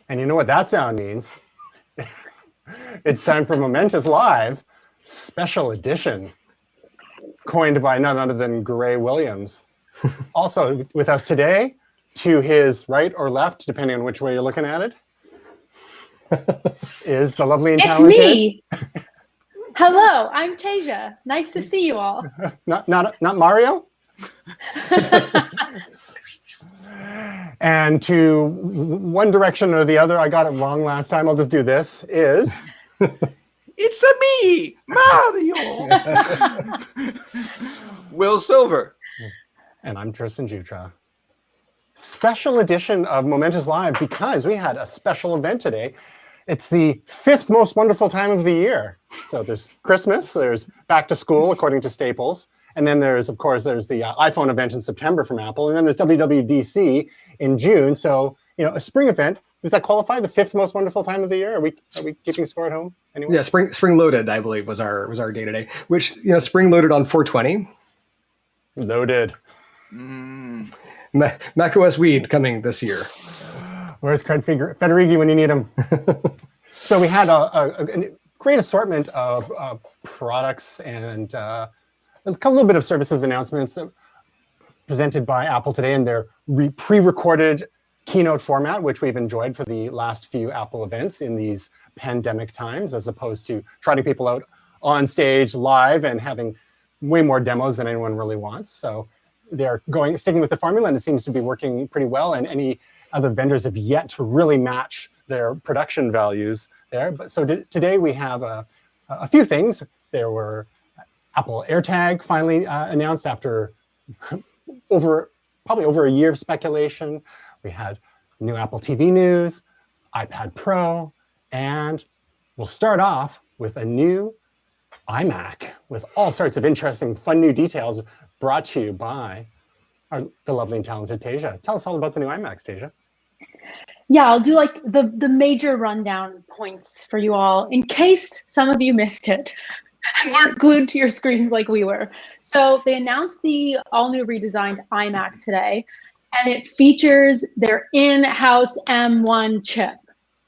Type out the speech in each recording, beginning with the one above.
And you know what that sound means? It's time for Momentous Live, special edition, coined by none other than Gray Williams. Also with us today, to his right or left, depending on which way you're looking at it, is the lovely and talented... It's me! Hello, I'm Tasia. Nice to see you all. Not Mario? And to one direction or the other, I got it wrong last time, I'll just do this, is... It's me, Mario! Will Silver. And I'm Tristan Jutra. Special edition of Momentous Live because we had a special event today. It's the 5th most wonderful time of the year. So there's Christmas, there's back to school according to Staples, and then there's, of course, there's the iPhone event in September from Apple, and then there's WWDC in June. So, you know, a spring event. Does that qualify the 5th most wonderful time of the year? Are we keeping score at home anyway? Yeah, spring loaded, I believe, was our day today. Which, you know, spring loaded on 420. Loaded. macOS Weed coming this year. Where's Craig Federighi when you need him? So we had a great assortment of products and a little bit of services announcements presented by Apple today in their pre-recorded keynote format, which we've enjoyed for the last few Apple events in these pandemic times, as opposed to trotting people out on stage live and having way more demos than anyone really wants. So they're sticking with the formula, and it seems to be working pretty well. And any other vendors have yet to really match their production values there. But so today we have a few things. There were Apple AirTag finally announced after probably over a year of speculation. We had new Apple TV news, iPad Pro, and we'll start off with a new iMac with all sorts of interesting, fun new details brought to you by the lovely and talented Tasia. Tell us all about the new iMacs, Tasia. Yeah, I'll do like the major rundown points for you all in case some of you missed it and weren't glued to your screens like we were. So they announced the all-new redesigned iMac today, and it features their in-house M1 chip.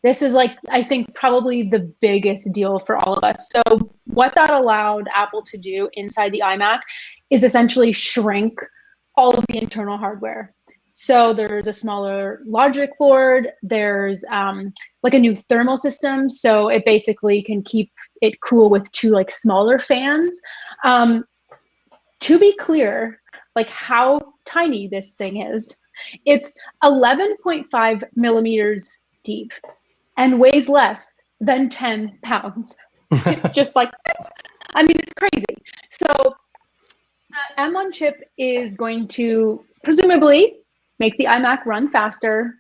This is like, I think, probably the biggest deal for all of us. So what that allowed Apple to do inside the iMac is essentially shrink all of the internal hardware. So there's a smaller logic board, there's like a new thermal system, so it basically can keep it cool with 2 like smaller fans. To be clear, like how tiny this thing is, it's 11.5 millimeters deep and weighs less than 10 pounds. It's just like, I mean, it's crazy. So the M1 chip is going to presumably make the iMac run faster.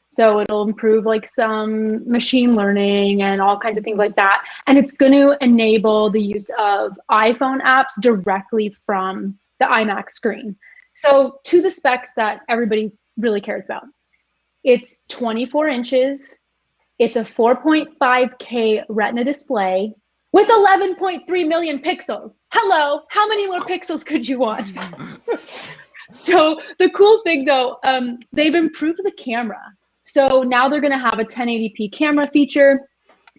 So it'll improve like some machine learning and all kinds of things like that. And it's going to enable the use of iPhone apps directly from the iMac screen. So to the specs that everybody really cares about. It's 24 inches. It's a 4.5K Retina display with 11.3 million pixels. Hello, how many more pixels could you want? So the cool thing though, they've improved the camera. So now they're gonna have a 1080p camera feature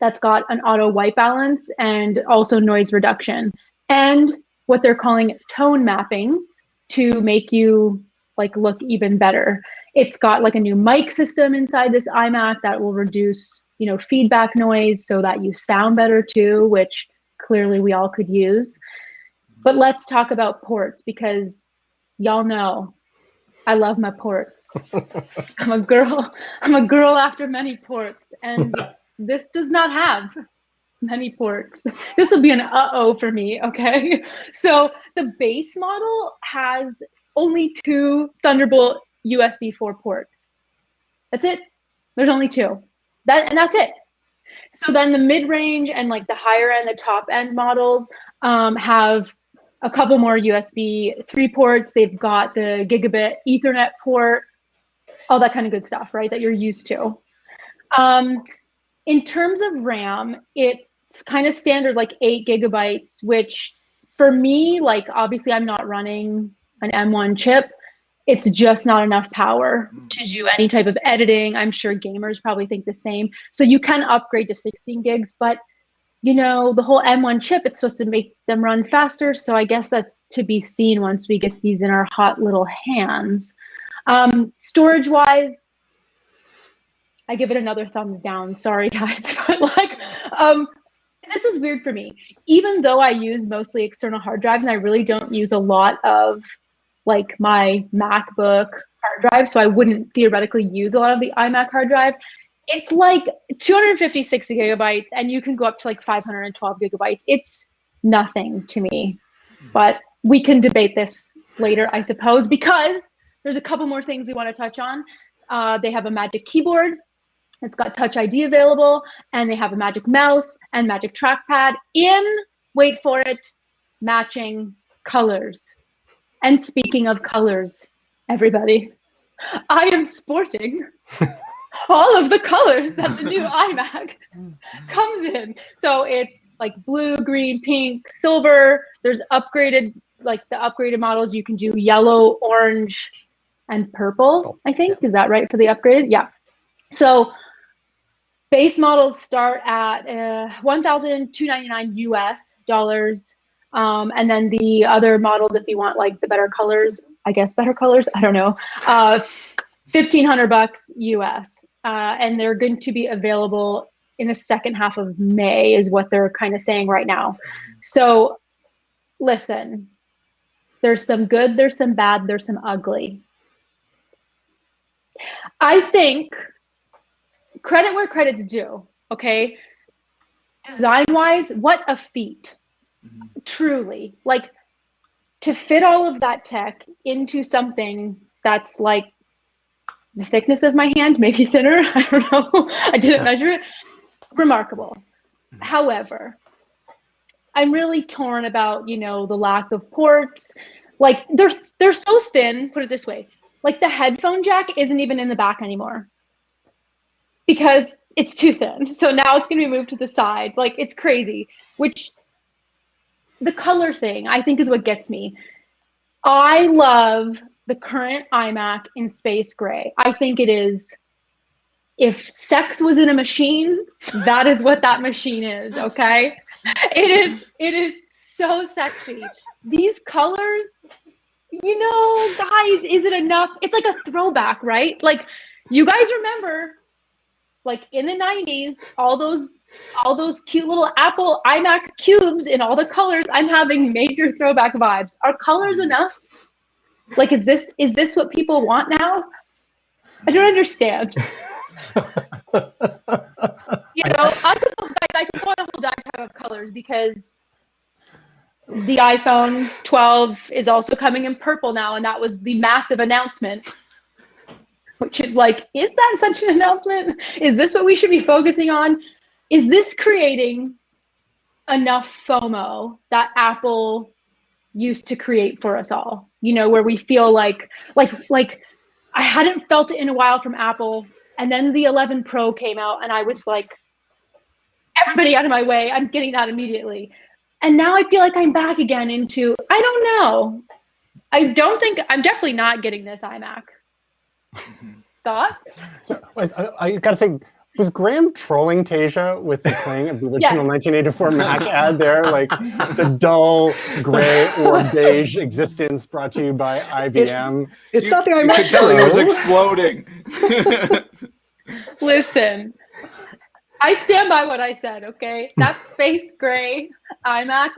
that's got an auto white balance and also noise reduction. And what they're calling tone mapping to make you like look even better. It's got like a new mic system inside this iMac that will reduce, you know, feedback noise so that you sound better too, which clearly we all could use. But let's talk about ports because y'all know I love my ports. I'm a girl after many ports, and this does not have many ports. This will be an uh-oh for me, okay? So the base model has only 2 Thunderbolt USB 4 ports. That's it. There's only 2. And that's it. So then the mid-range and like the higher end, the top end models have a couple more USB 3 ports. They've got the gigabit Ethernet port, all that kind of good stuff, right, that you're used to. In terms of RAM, it's kind of standard, like 8 gigabytes, which for me, like obviously I'm not running an M1 chip. it's just not enough power to do any type of editing. I'm sure gamers probably think the same. So you can upgrade to 16 gigs, but you know, the whole M1 chip, it's supposed to make them run faster. So I guess that's to be seen once we get these in our hot little hands. Storage wise, I give it another thumbs down. Sorry guys, but like, this is weird for me. Even though I use mostly external hard drives and I really don't use a lot of like my MacBook hard drive, so I wouldn't theoretically use a lot of the iMac hard drive. It's like 256 gigabytes and you can go up to like 512 gigabytes. It's nothing to me, but we can debate this later, I suppose, because there's a couple more things we want to touch on. They have a Magic Keyboard. It's got Touch ID available, and they have a Magic Mouse and Magic Trackpad in, wait for it, matching colors. And speaking of colors, everybody, I am sporting all of the colors that the new iMac comes in. So it's like blue, green, pink, silver. There's upgraded, like the upgraded models, you can do yellow, orange, and purple, I think. Is that right for the upgraded? Yeah. So base models start at $1,299 US dollars. And then the other models, if you want like the better colors, I guess better colors, I don't know, $1,500 US. And they're going to be available in the second half of May is what they're kind of saying right now. So listen, there's some good, there's some bad, there's some ugly. I think credit where credit's due, okay? Design-wise, what a feat. Truly. Like, to fit all of that tech into something that's like the thickness of my hand, maybe thinner, I don't know. I didn't measure it. Remarkable. However, I'm really torn about, you know, the lack of ports. Like, they're so thin, put it this way. Like, the headphone jack isn't even in the back anymore because it's too thin. So now it's going to be moved to the side. Like, it's crazy, which the color thing, I think, is what gets me. I love the current iMac in space gray. I think it is, if sex was in a machine, that is what that machine is, okay? It is so sexy. These colors, you know, guys, is it enough? It's like a throwback, right? Like, you guys remember, like in the 90s, all those cute little Apple iMac cubes in all the colors. I'm having major throwback vibes. Are colors enough? Like, is this what people want now? I don't understand. You know, I could go on a whole diatribe of colors because the iPhone 12 is also coming in purple now, and that was the massive announcement. Which is like, is that such an announcement? Is this what we should be focusing on? Is this creating enough FOMO that Apple used to create for us all? You know, where we feel like I hadn't felt it in a while from Apple, and then the 11 Pro came out, and I was like, everybody out of my way, I'm getting that immediately. And now I feel like I'm back again into, I don't know. I'm definitely not getting this iMac. Thoughts? So I gotta say, was Graham trolling Tasia with the playing of the original 1984 Mac ad there? Like the dull gray or beige existence brought to you by IBM. It's not the iMac. You could tell he was exploding. Listen, I stand by what I said, okay? That space gray iMac.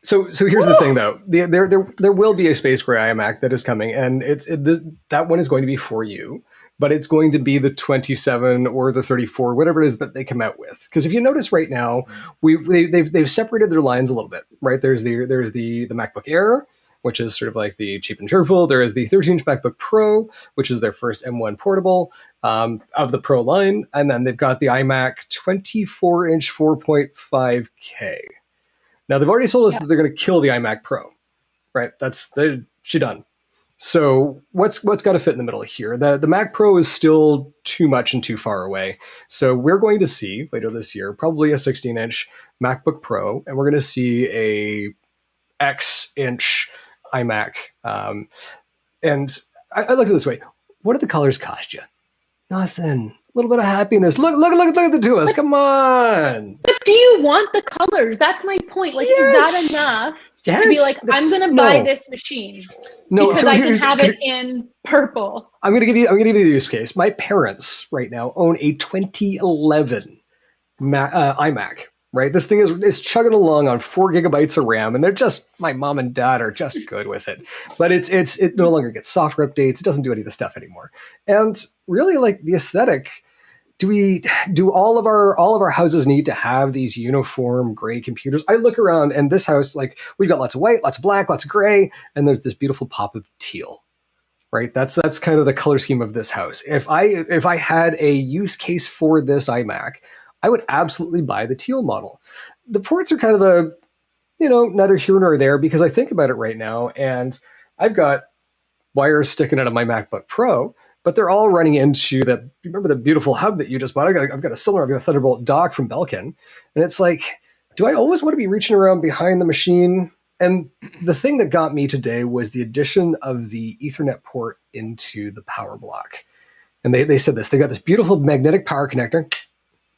So here's the thing, though. There will be a space gray iMac that is coming, and that one is going to be for you, but it's going to be the 27 or the 34, whatever it is that they come out with. Because if you notice right now, they've separated their lines a little bit, right? There's the MacBook Air, which is sort of like the cheap and cheerful. There is the 13-inch MacBook Pro, which is their first M1 portable of the Pro line, and then they've got the iMac 24-inch 4.5K. Now, they've already told us that they're going to kill the iMac Pro, right? She's done. So what's got to fit in the middle here? The Mac Pro is still too much and too far away. So we're going to see later this year probably a 16-inch MacBook Pro, and we're going to see a X-inch iMac. And I look at it this way. What do the colors cost you? Nothing. A little bit of happiness. Look at the two of us. Come on. But do you want the colors? That's my point. Like, is that enough to be like, I'm gonna buy this machine because I can have it in purple? I'm gonna give you the use case. My parents right now own a 2011 iMac. Right, this thing is chugging along on 4 gigabytes of RAM, and they're just, my mom and dad are just good with it. But it no longer gets software updates. It doesn't do any of the stuff anymore. And really, like the aesthetic, do all of our houses need to have these uniform gray computers? I look around, and this house, like, we've got lots of white, lots of black, lots of gray, and there's this beautiful pop of teal. Right, that's kind of the color scheme of this house. If I had a use case for this iMac, I would absolutely buy the teal model. The ports are kind of neither here nor there, because I think about it right now, and I've got wires sticking out of my MacBook Pro, but they're all running into the, remember the beautiful hub that you just bought? I've got a similar, I've got a Thunderbolt dock from Belkin. And it's like, do I always want to be reaching around behind the machine? And the thing that got me today was the addition of the Ethernet port into the power block. And they said this, they got this beautiful magnetic power connector,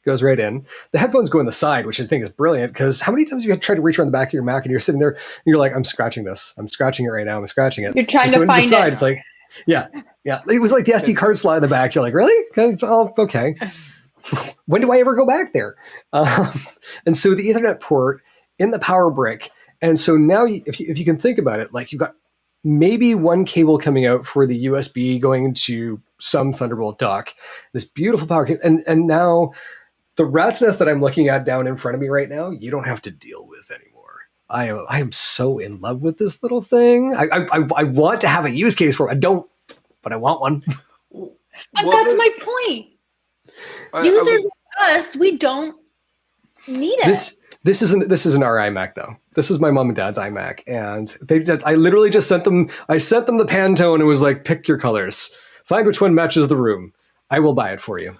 goes right in. The headphones go in the side, which I think is brilliant, because how many times have you tried to reach around the back of your Mac and you're sitting there and you're like, I'm scratching this. I'm scratching it right now. I'm scratching it. You're trying to find it. It's like, yeah. It was like the SD card slot in the back. You're like, really? Okay. When do I ever go back there? And so the Ethernet port in the power brick. And so now if you can think about it, like you've got maybe one cable coming out for the USB going into some Thunderbolt dock, this beautiful power cable. And now the rat's nest that I'm looking at down in front of me right now, you don't have to deal with anymore. I am so in love with this little thing. I want to have a use case for it. I don't, but I want one. And that's my point. Users like us, we don't need it. This isn't our iMac though. This is my mom and dad's iMac, and I literally just sent them. I sent them the Pantone and was like, pick your colors, find which one matches the room. I will buy it for you.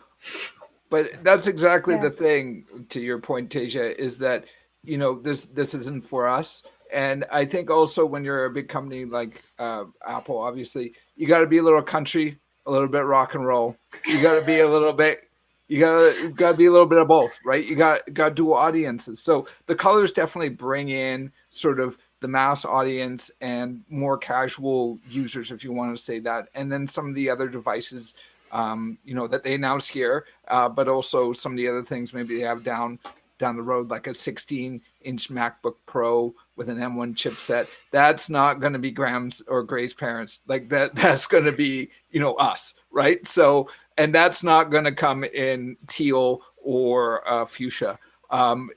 But that's exactly the thing, to your point, Tasia, is that, this isn't for us. And I think also when you're a big company like Apple, obviously, you got to be a little country, a little bit rock and roll. You got to be a little bit, you got to be a little bit of both, right? You got dual audiences. So the colors definitely bring in sort of the mass audience and more casual users, if you want to say that. And then some of the other devices, that they announced here, but also some of the other things maybe they have down the road, like a 16-inch MacBook Pro with an M1 chipset. That's not going to be Graham's or Gray's parents. Like that's going to be, us, right? So, and that's not going to come in teal or fuchsia.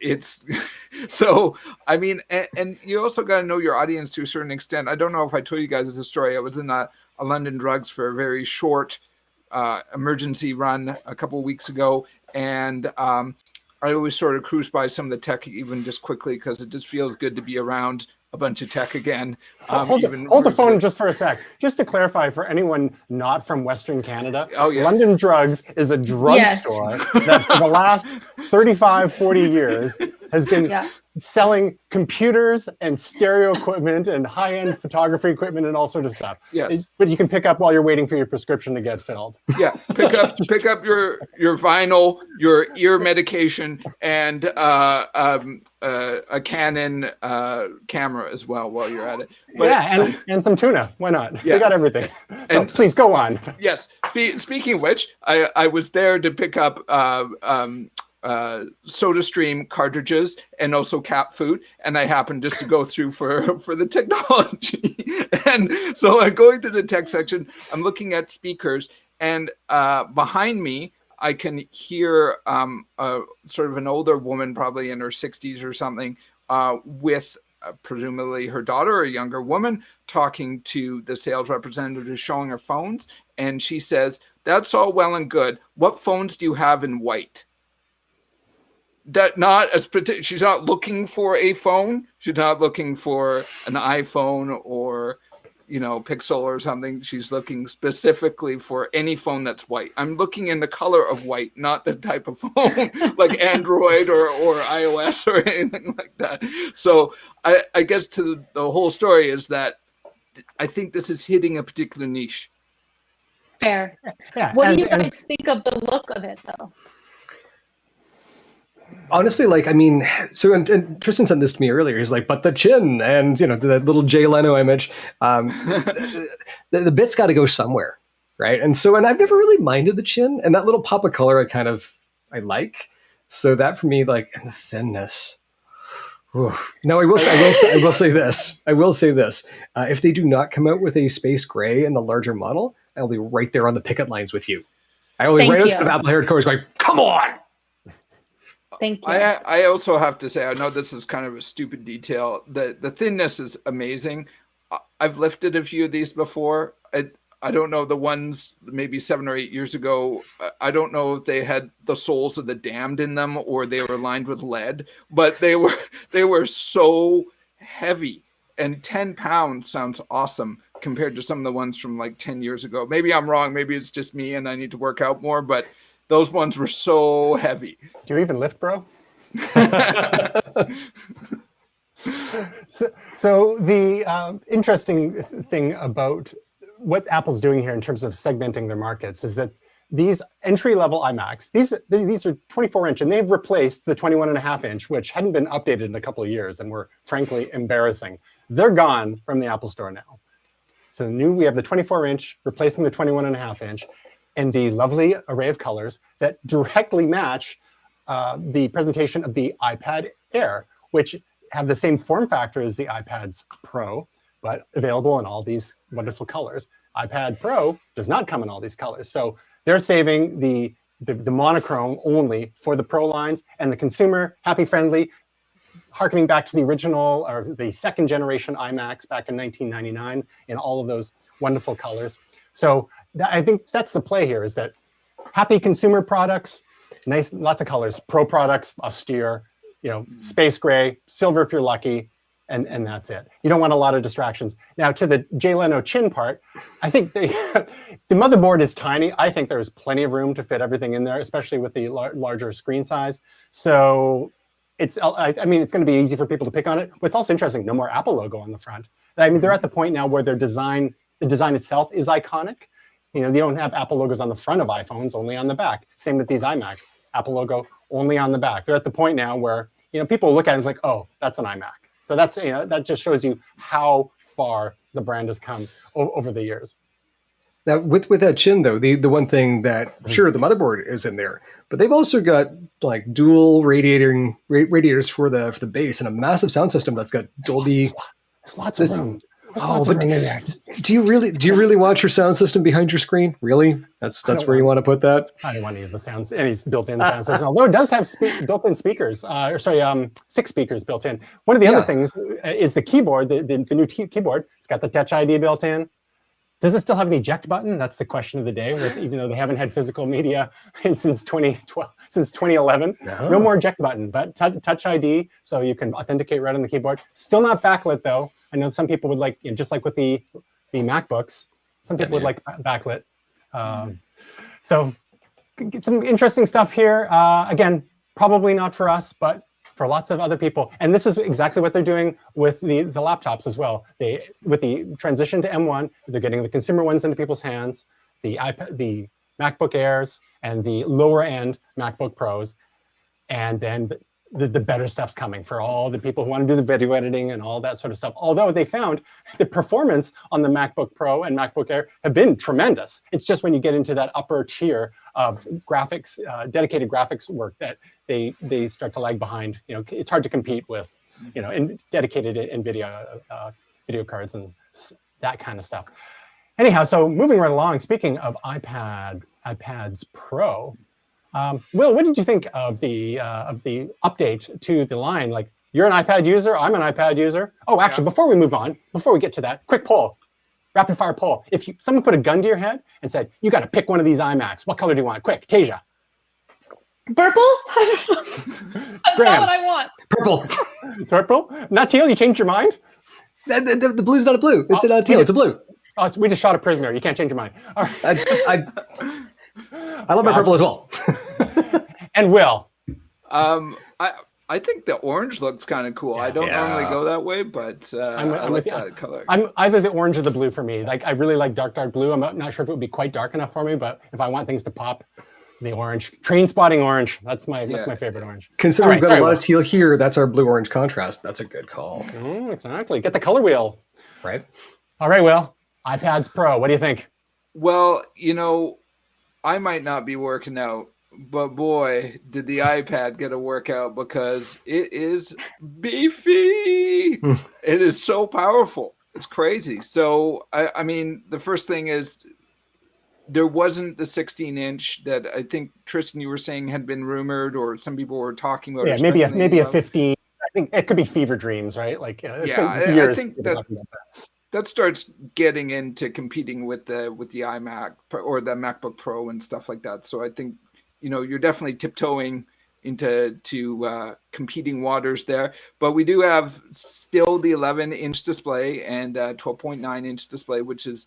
It's so, I mean, and you also got to know your audience to a certain extent. I don't know if I told you guys this story. I was in a London Drugs for a very short emergency run a couple of weeks ago, and I always sort of cruise by some of the tech even just quickly because it just feels good to be around a bunch of tech again. Hold the phone just for a sec. Just to clarify for anyone not from Western Canada, London Drugs is a drugstore that for the last 35, 40 years has been selling computers and stereo equipment and high-end photography equipment and all sorts of stuff. Yes. But you can pick up while you're waiting for your prescription to get filled. Yeah, pick up your vinyl, your ear medication, and a Canon camera as well while you're at it. But, and some tuna. Why not? Yeah. They got everything. So please go on. Yes. Speaking of which, I was there to pick up SodaStream cartridges and also cat food, and I happened just to go through for the technology. And so I'm going through the tech section, I'm looking at speakers, and behind me I can hear sort of an older woman, probably in her 60s or something, with presumably her daughter, a younger woman, talking to the sales representative who's showing her phones, and she says, "That's all well and good. What phones do you have in white?" She's not looking for a phone. She's not looking for an iPhone or, Pixel or something. She's looking specifically for any phone that's white. I'm looking in the color of white, not the type of phone like Android or iOS or anything like that. So I guess the whole story is that I think this is hitting a particular niche. Fair. Yeah. What do you guys think of the look of it, though? Honestly, like, I mean, so, and Tristan sent this to me earlier. He's like, but the chin and, you know, that little Jay Leno image, the bit's got to go somewhere, right? And so, and I've never really minded the chin, and that little pop of color I like. So that for me, like, and the thinness. Whew. Now, I will say this. If they do not come out with a space gray in the larger model, I'll be right there on the picket lines with you. I will be right outside of apple-haired cores going, come on! Thank you. I also have to say, I know this is kind of a stupid detail. The thinness is amazing. I've lifted a few of these before. I don't know, the ones maybe 7 or 8 years ago, I don't know if they had the souls of the damned in them or they were lined with lead, but they were so heavy. And 10 pounds sounds awesome compared to some of the ones from like 10 years ago. Maybe I'm wrong. Maybe it's just me and I need to work out more, but those ones were so heavy. Do you even lift, bro? So the interesting thing about what Apple's doing here in terms of segmenting their markets is that these entry-level iMacs, these are 24-inch, and they've replaced the 21.5-inch, which hadn't been updated in a couple of years and were frankly embarrassing. They're gone from the Apple Store now. So we have the 24-inch replacing the 21.5-inch, and the lovely array of colors that directly match the presentation of the iPad Air, which have the same form factor as the iPads Pro, but available in all these wonderful colors. iPad Pro does not come in all these colors. So they're saving the monochrome only for the Pro lines, and the consumer, happy friendly, harkening back to the original or the second generation iMacs back in 1999 in all of those wonderful colors. So I think that's the play here, is that happy consumer products, nice, lots of colors. Pro products, austere, space gray, silver if you're lucky, and that's it. You don't want a lot of distractions. Now, to the Jay Leno chin part, I think the motherboard is tiny. I think there's plenty of room to fit everything in there, especially with the larger screen size. So it's going to be easy for people to pick on it. What's also interesting, no more Apple logo on the front. I mean, they're at the point now where the design itself is iconic. They don't have Apple logos on the front of iPhones, only on the back. Same with these iMacs, Apple logo only on the back. They're at the point now where people look at it and like, oh, that's an iMac. So that's that just shows you how far the brand has come over the years. Now, with that chin though, the one thing that sure the motherboard is in there, but they've also got like dual radiators for the bass and a massive sound system that's got Dolby. There's lots of room. Do you really want your sound system behind your screen? Really? That's where you want to put that? I don't want to use any built-in sound system. Although it does have built-in speakers. 6 speakers built in. One of the other things is the keyboard. The new keyboard. It's got the Touch ID built in. Does it still have an eject button? That's the question of the day. Even though they haven't had physical media since 2011, no more eject button, but Touch ID, so you can authenticate right on the keyboard. Still not backlit though. I know some people would like, just like with the MacBooks, some people would like backlit. So get some interesting stuff here. Again, probably not for us, but for lots of other people. And this is exactly what they're doing with the laptops as well. With the transition to M1, they're getting the consumer ones into people's hands, the MacBook Airs and the lower end MacBook Pros. And then the better stuff's coming for all the people who want to do the video editing and all that sort of stuff. Although they found the performance on the MacBook Pro and MacBook Air have been tremendous. It's just when you get into that upper tier of graphics, dedicated graphics work, that they start to lag behind. It's hard to compete with, dedicated NVIDIA video cards and that kind of stuff. Anyhow, so moving right along, speaking of iPads Pro, Will, what did you think of the update to the line? Like, you're an iPad user, I'm an iPad user. Oh, actually, before we move on, before we get to that, quick poll, rapid fire poll. If someone put a gun to your head and said, you got to pick one of these iMacs, what color do you want? Quick, Tasia. Purple? I don't know. That's Graham. not what I want. Purple. Purple? Not teal? You changed your mind? The blue's not a blue. It's not a teal. It's a blue. Oh, so we just shot a prisoner. You can't change your mind. All right. I love my purple as well. And Will. I I think the orange looks kind of cool. I don't normally go that way, but I like that color. I'm either the orange or the blue for me. Like I really like dark blue. I'm not sure if it would be quite dark enough for me, but if I want things to pop, the orange. Train spotting orange. That's my favorite orange. Considering we've got a lot of teal here, that's our blue-orange contrast. That's a good call. Exactly. Get the color wheel. Right. All right, Will. iPads Pro. What do you think? Well, you know, I might not be working out, but boy, did the iPad get a workout, because it is beefy. It is so powerful. It's crazy. So, I mean, the first thing is there wasn't the 16-inch that I think, Tristan, you were saying had been rumored, or some people were talking about. Yeah, maybe a 15. I think it could be fever dreams, right? Like it's been years. I think that starts getting into competing with the iMac or the MacBook Pro and stuff like that. So I think, you know, you're definitely tiptoeing into competing waters there. But we do have still the 11-inch display and 12.9-inch display, which is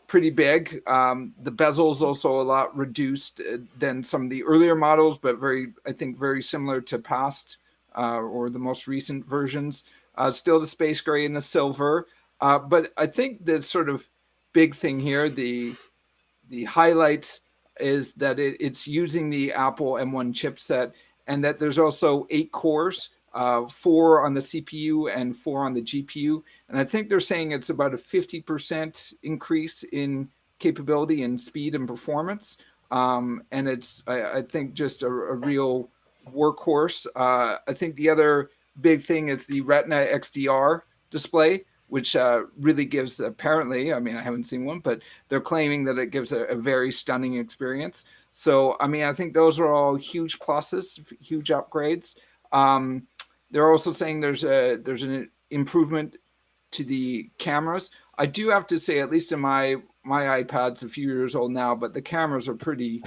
pretty big. The bezel is also a lot reduced than some of the earlier models, but I think very similar to past or the most recent versions. Still the space gray and the silver. But I think the sort of big thing here, the highlight, is that it's using the Apple M1 chipset, and that there's also 8 cores, 4 on the CPU and 4 on the GPU. And I think they're saying it's about a 50% increase in capability and speed and performance. And it's, I think, just a real workhorse. I think the other big thing is the Retina XDR display, which really gives, apparently, I mean, I haven't seen one, but they're claiming that it gives a very stunning experience. So, I mean, I think those are all huge pluses, huge upgrades. They're also saying there's an improvement to the cameras. I do have to say, at least in my iPad's a few years old now, but the cameras are pretty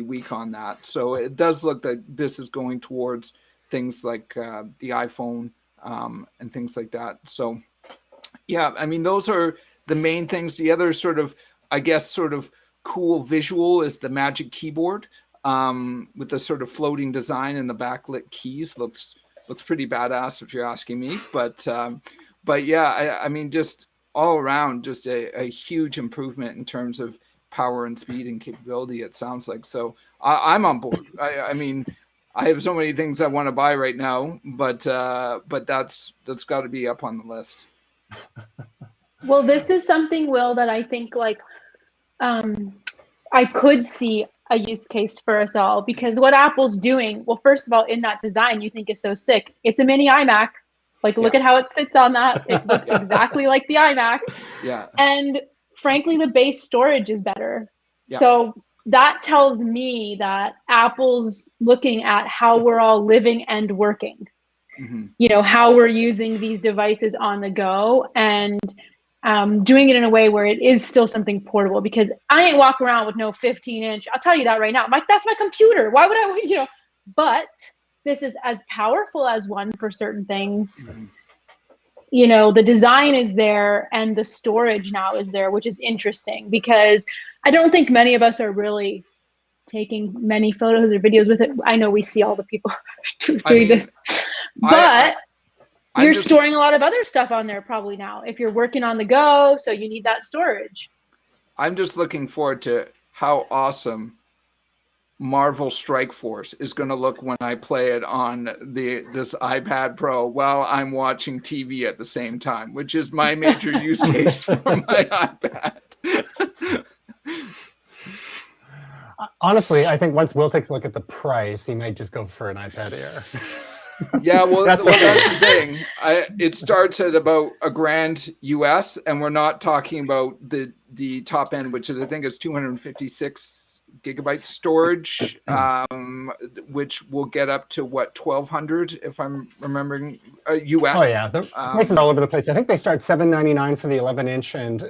weak on that. So it does look like this is going towards things like the iPhone and things like that. So, yeah, I mean, those are the main things. The other sort of, I guess, sort of cool visual is the Magic Keyboard with the sort of floating design and the backlit keys. Looks pretty badass if you're asking me. But yeah, I mean, just all around, just a huge improvement in terms of power and speed and capability, it sounds like. So I'm on board. I mean, I have so many things I want to buy right now, but that's got to be up on the list. Well, this is something, Will, that I think I could see a use case for us all, because what Apple's doing, well, first of all, in that design you think is so sick. It's a mini iMac. Like, look at how it sits on that. It looks exactly like the iMac. Yeah. And frankly, the base storage is better. Yeah. So that tells me that Apple's looking at how we're all living and working. Mm-hmm. You know, how we're using these devices on the go, and doing it in a way where it is still something portable, because I ain't walking around with no 15-inch. I'll tell you that right now. That's my computer. Why would I, you know, but this is as powerful as one for certain things. Mm-hmm. You know, the design is there and the storage now is there, which is interesting, because I don't think many of us are really taking many photos or videos with it. I know we see all the people doing this, but you're storing a lot of other stuff on there probably now if you're working on the go, so you need that storage. I'm just looking forward to how awesome Marvel Strike Force is going to look when I play it on this iPad Pro while I'm watching TV at the same time, which is my major use case for my iPad. Honestly, I think once Will takes a look at the price, he might just go for an iPad Air. Yeah, well, that's the thing. It starts at about $1,000 US, and we're not talking about the top end, which is, I think, is 256 gigabyte storage, which will get up to what, 1,200 if I'm remembering US. Oh yeah, the prices all over the place. I think they start $799 for the 11-inch and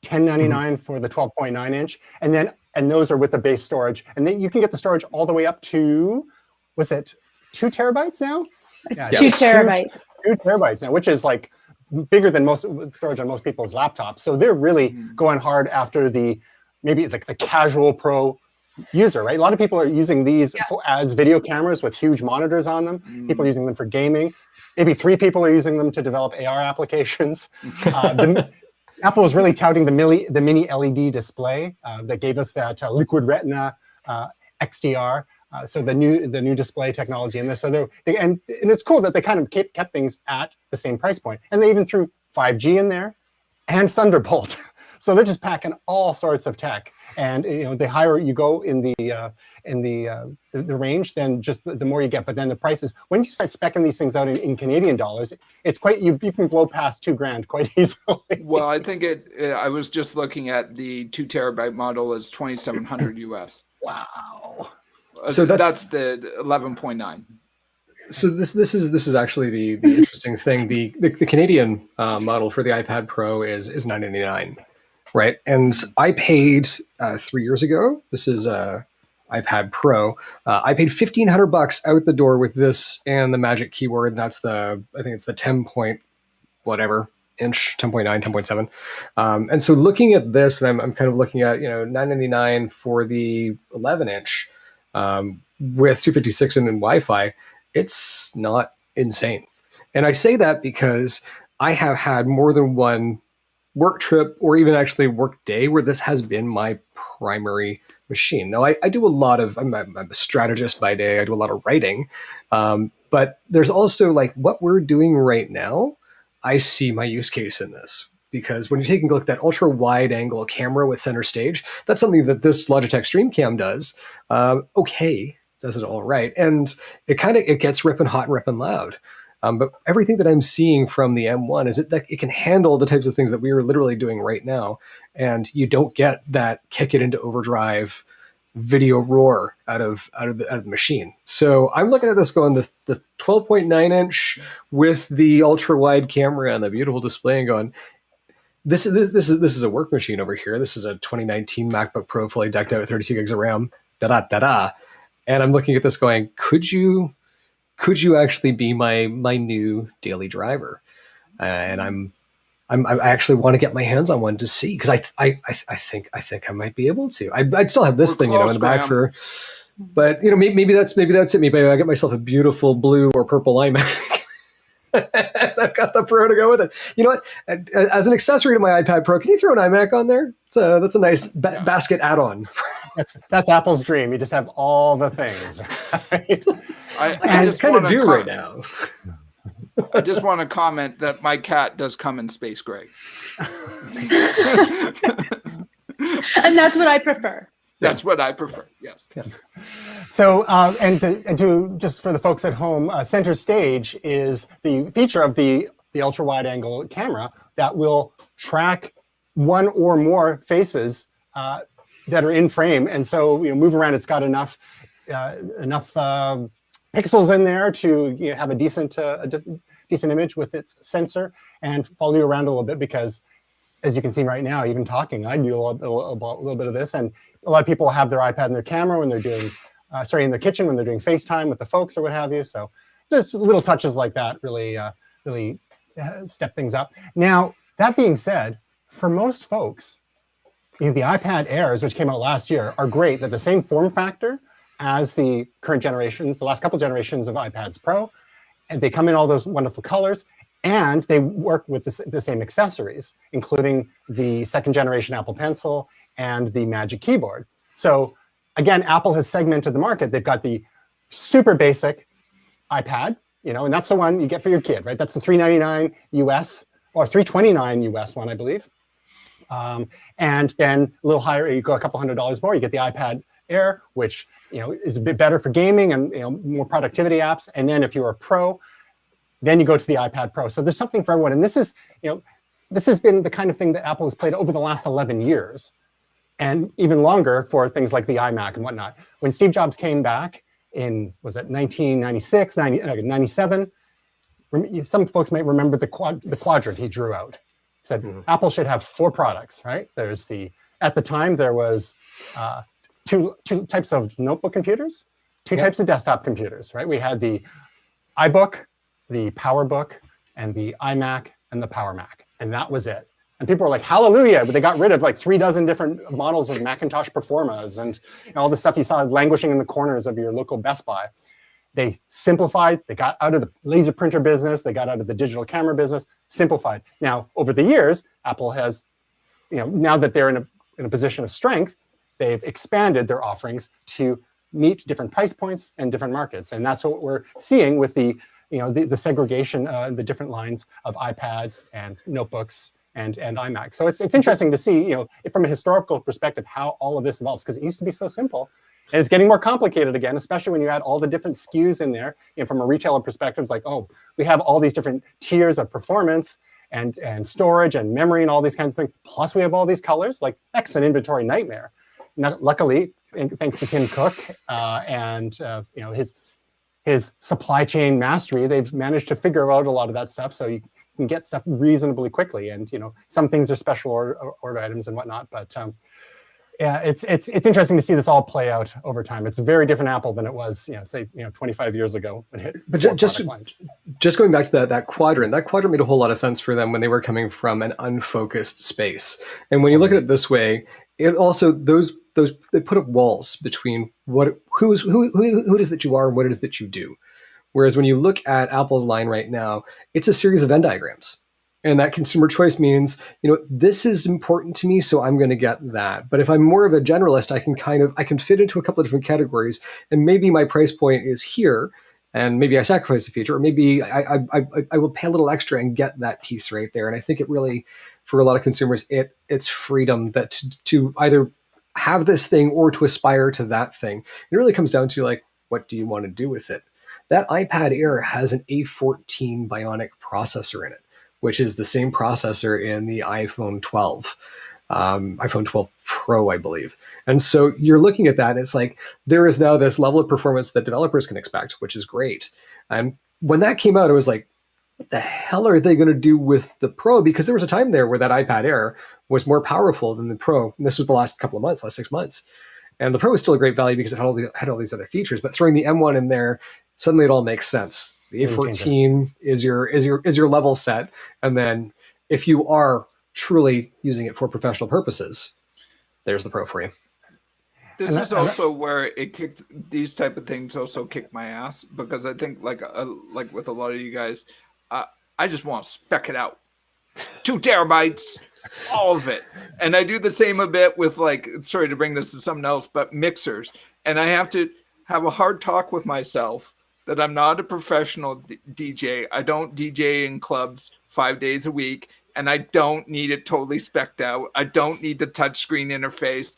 $1099 for the 12.9-inch, and those are with the base storage, and then you can get the storage all the way up to, was it 2 terabytes now? It's 2 terabytes. 2 terabytes now, which is like bigger than most storage on most people's laptops. So they're really going hard after maybe the casual pro user, right? A lot of people are using these as video cameras with huge monitors on them. People are using them for gaming. Maybe 3 people are using them to develop AR applications. Apple was really touting the mini LED display that gave us that liquid retina XDR. So the new display technology in this. So and it's cool that they kind of kept things at the same price point, and they even threw 5G in there and Thunderbolt. So they're just packing all sorts of tech. And the higher you go in the range, then just the more you get. But then the prices, when you start speccing these things out in Canadian dollars, it's quite you can blow past $2,000 quite easily. Well, I think I was just looking at the 2 terabyte model is $2,700 US. Wow. So that's the 11.9. So this is actually the interesting thing. The Canadian model for the iPad Pro is $999, right? And I paid 3 years ago. This is iPad Pro. I paid $1,500 out the door with this and the Magic Keyboard. And that's I think it's the 10 point whatever inch, 10.9, 10.7. And so looking at this, and I'm kind of looking at $999 for the 11 inch with 256 and Wi-Fi. It's not insane. And I say that because I have had more than one work trip or even actually work day where this has been my primary machine. Now, I do a lot of, I'm a strategist by day. I do a lot of writing. But there's also like what we're doing right now. I see my use case in this. Because when you're taking a look at that ultra wide angle camera with center stage, that's something that this Logitech StreamCam does. Okay, does it all right. And it gets ripping hot and ripping loud. But everything that I'm seeing from the M1 is that it can handle the types of things that we are literally doing right now. And you don't get that kick it into overdrive video roar out of the machine. So I'm looking at this going the 12.9 inch with the ultra wide camera and the beautiful display and going, this is a work machine over here. This is a 2019 MacBook Pro fully decked out with 32 gigs of RAM. And I'm looking at this going, could you actually be my new daily driver? And I actually want to get my hands on one to see, because I think I might be able to. I'd still have this thing, in the back for, but maybe that's it. Maybe I get myself a beautiful blue or purple iMac. I've got the Pro to go with it. You know what? As an accessory to my iPad Pro, can you throw an iMac on there? That's a nice basket add-on. That's Apple's dream. You just have all the things. Right? I just kind of do right now. I just want to comment that my cat does come in space gray. And that's what I prefer. That's what I prefer. Yes. Yeah. So, and to just for the folks at home, center stage is the feature of the ultra wide angle camera that will track one or more faces that are in frame, and so move around. It's got enough pixels in there to have a decent image with its sensor and follow you around a little bit, because as you can see right now, even talking, I do a little bit of this, and a lot of people have their iPad and their camera when they're doing, in their kitchen when they're doing FaceTime with the folks or what have you. So there's little touches like that really step things up. Now, that being said, for most folks, the iPad Airs, which came out last year, are great. They're the same form factor as the current generations, the last couple generations of iPads Pro, and they come in all those wonderful colors. And they work with the same accessories, including the second generation Apple Pencil and the Magic Keyboard. So again, Apple has segmented the market. They've got the super basic iPad, and that's the one you get for your kid, right? That's the $399 US or $329 US one, I believe. And then a little higher, you go a couple $100 more, you get the iPad Air, which is a bit better for gaming and more productivity apps. And then if you're a pro, then you go to the iPad Pro. So there's something for everyone. And this is, this has been the kind of thing that Apple has played over the last 11 years and even longer for things like the iMac and whatnot. When Steve Jobs came back in, was it 1996, 97? Some folks might remember the quadrant he drew out. He said, Apple should have 4 products, right? At the time, there was two types of notebook computers, two types of desktop computers, right? We had the iBook, the PowerBook, and the iMac and the Power Mac, and that was it. And people were like, hallelujah, but they got rid of like 36 different models of Macintosh Performas and all the stuff you saw languishing in the corners of your local Best Buy. They simplified, they got out of the laser printer business, they got out of the digital camera business, simplified. Now, over the years, Apple has, now that they're in a position of strength, they've expanded their offerings to meet different price points and different markets. And that's what we're seeing with the segregation, the different lines of iPads and notebooks and iMac. So it's interesting to see, from a historical perspective, how all of this evolves, because it used to be so simple. And it's getting more complicated again, especially when you add all the different SKUs in there. From a retailer perspective, it's like, oh, we have all these different tiers of performance and storage and memory and all these kinds of things. Plus, we have all these colors. Like, that's an inventory nightmare. Now, luckily, thanks to Tim Cook and his supply chain mastery, they've managed to figure out a lot of that stuff. So you can get stuff reasonably quickly. And some things are special order items and whatnot. But yeah, it's interesting to see this all play out over time. It's a very different Apple than it was, say, 25 years ago. But just going back to that quadrant made a whole lot of sense for them when they were coming from an unfocused space. And when you look at it this way, it also those they put up walls between who it is that you are and what it is that you do. Whereas when you look at Apple's line right now, it's a series of Venn diagrams. And that consumer choice means, this is important to me, so I'm going to get that. But if I'm more of a generalist, I can fit into a couple of different categories, and maybe my price point is here, and maybe I sacrifice a feature, or maybe I will pay a little extra and get that piece right there. And I think it really, for a lot of consumers, it's freedom that to either have this thing or to aspire to that thing. It really comes down to, like, what do you want to do with it? That iPad Air has an A14 Bionic processor in it, which is the same processor in the iPhone 12, iPhone 12 Pro, I believe. And so you're looking at that, and it's like, there is now this level of performance that developers can expect, which is great. And when that came out, it was like, what the hell are they going to do with the Pro? Because there was a time there where that iPad Air was more powerful than the Pro. And this was the last 6 months. And the Pro was still a great value because it had all these other features. But throwing the M1 in there, suddenly it all makes sense. The A14 is your level set, and then if you are truly using it for professional purposes, there's the Pro for you. This is also where these type of things also kick my ass, because I think like with a lot of you guys, I just want to spec it out, 2 terabytes, all of it, and I do the same a bit with, like, sorry to bring this to something else, but mixers, and I have to have a hard talk with myself that I'm not a professional DJ. I don't DJ in clubs 5 days a week, and I don't need it totally specced out. I don't need the touchscreen interface.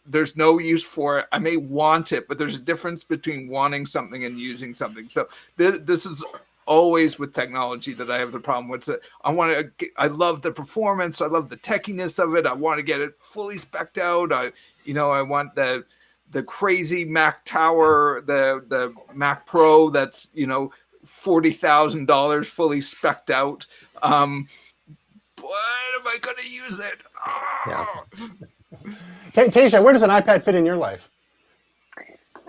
There's no use for it. I may want it, but there's a difference between wanting something and using something. So this is always with technology that I have the problem with. I love the performance. I love the techiness of it. I want to get it fully specced out. I want the crazy Mac Tower, the Mac Pro that's, $40,000 fully specced out. But am I going to use it? Yeah. Tasia, where does an iPad fit in your life?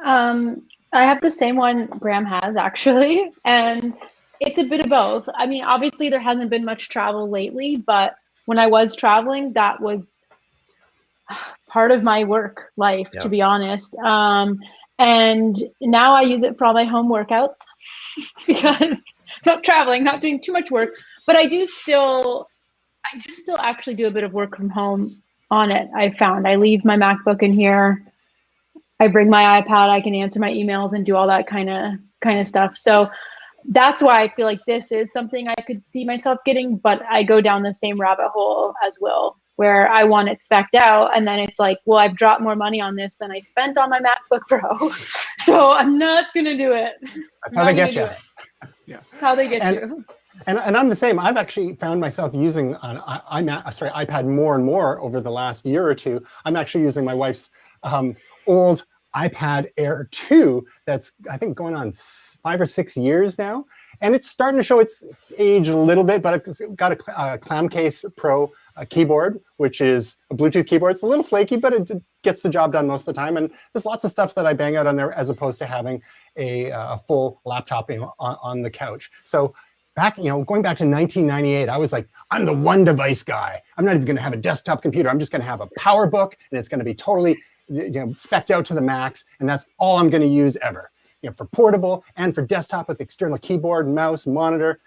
I have the same one Graham has, actually, and it's a bit of both. I mean, obviously there hasn't been much travel lately, but when I was traveling, that was part of my work life, to be honest. And now I use it for all my home workouts because not traveling, not doing too much work, but I do still actually do a bit of work from home on it. I found I leave my MacBook in here. I bring my iPad, I can answer my emails and do all that kind of stuff. So that's why I feel like this is something I could see myself getting, but I go down the same rabbit hole as Will, where I want it specced out, and then it's like, well, I've dropped more money on this than I spent on my MacBook Pro, so I'm not gonna do it. That's how they get you. Yeah, that's how they get you. And I'm the same. I've actually found myself using an iPad more and more over the last year or two. I'm actually using my wife's old iPad Air 2 that's, I think, going on 5 or 6 years now. And it's starting to show its age a little bit, but I've got a Clamcase Pro keyboard, which is a Bluetooth keyboard. It's a little flaky, but it gets the job done most of the time. And there's lots of stuff that I bang out on there as opposed to having a full laptop on the couch. So back, going back to 1998, I was like, I'm the one device guy. I'm not even going to have a desktop computer. I'm just going to have a PowerBook, and it's going to be totally, spec'd out to the max, and that's all I'm going to use ever. For portable and for desktop with external keyboard, mouse, monitor.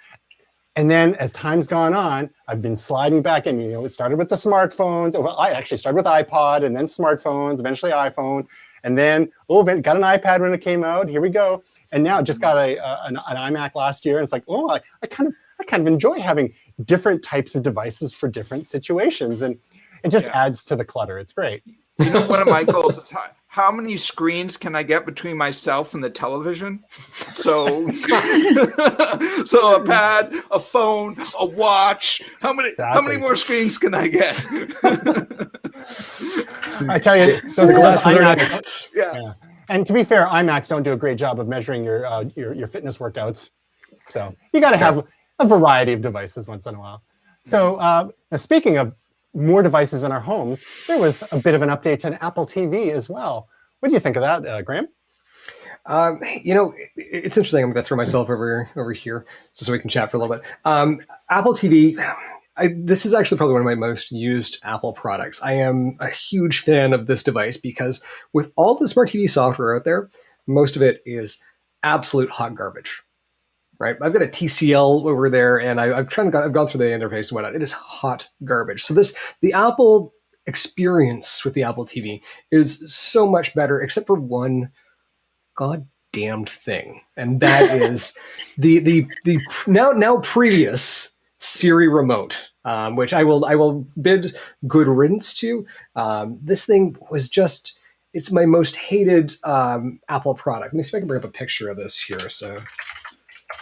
And then as time's gone on, I've been sliding back in. It started with the smartphones. Well, I actually started with iPod and then smartphones, eventually iPhone. And then, got an iPad when it came out. Here we go. And now just got an iMac last year. And it's like, I kind of enjoy having different types of devices for different situations. And it just adds to the clutter. It's great. One of my goals is how many screens can I get between myself and the television? So, so a pad, a phone, a watch. How many more screens can I get? I tell you, those glasses are iMacs, next. yeah. And to be fair, iMacs don't do a great job of measuring your fitness workouts. So you got to have a variety of devices once in a while. So now speaking of more devices in our homes, there was a bit of an update to an Apple TV as well. What do you think of that, Graham? It's interesting. I'm going to throw myself over here so we can chat for a little bit. Apple TV. This is actually probably one of my most used Apple products. I am a huge fan of this device because with all the smart TV software out there, most of it is absolute hot garbage. Right, I've got a TCL over there, and I've gone through the interface and whatnot. It is hot garbage. So the Apple experience with the Apple TV is so much better, except for one goddamned thing, and that is the now previous Siri remote, which I will bid good riddance to. This thing was just. It's my most hated Apple product. Let me see if I can bring up a picture of this here. So.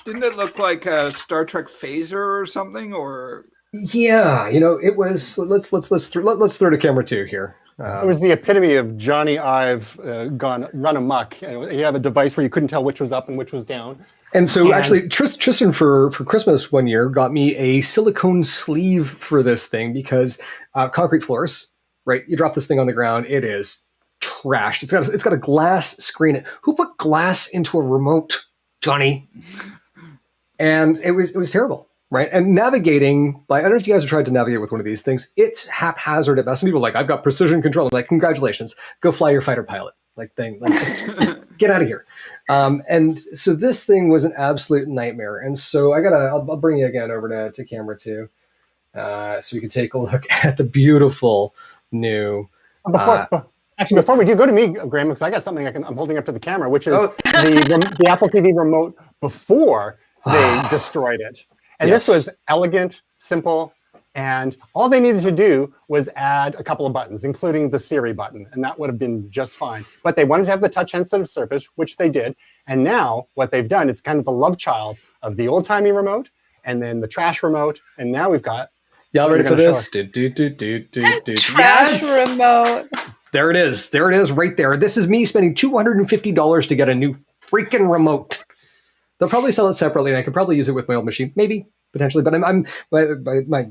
Didn't it look like a Star Trek phaser or something? Or yeah, it was. Let's throw to camera 2 here. It was the epitome of Johnny Ive run amok. You have a device where you couldn't tell which was up and which was down. And so actually, Tristan for Christmas one year got me a silicone sleeve for this thing because concrete floors. Right, you drop this thing on the ground, it is trashed. It's got a glass screen. Who put glass into a remote, Johnny? And it was terrible, right? And navigating, I don't know if you guys have tried to navigate with one of these things. It's haphazard at best. Some people are like, I've got precision control. I'm like, congratulations, go fly your fighter pilot. Just get out of here. And so this thing was an absolute nightmare. And so I'll bring you again over to camera 2, so we can take a look at the beautiful new. Before we do, go to me, Graham, because I got something I'm holding up to the camera, which is the Apple TV remote before they destroyed it. And This was elegant, simple, and all they needed to do was add a couple of buttons, including the Siri button, and that would have been just fine. But they wanted to have the touch-sensitive surface, which they did. And now what they've done is kind of the love child of the old-timey remote, and then the trash remote, and now we've got... Y'all ready for this? Trash remote. There it is right there. This is me spending $250 to get a new freaking remote. They'll probably sell it separately, and I could probably use it with my old machine, maybe potentially. But my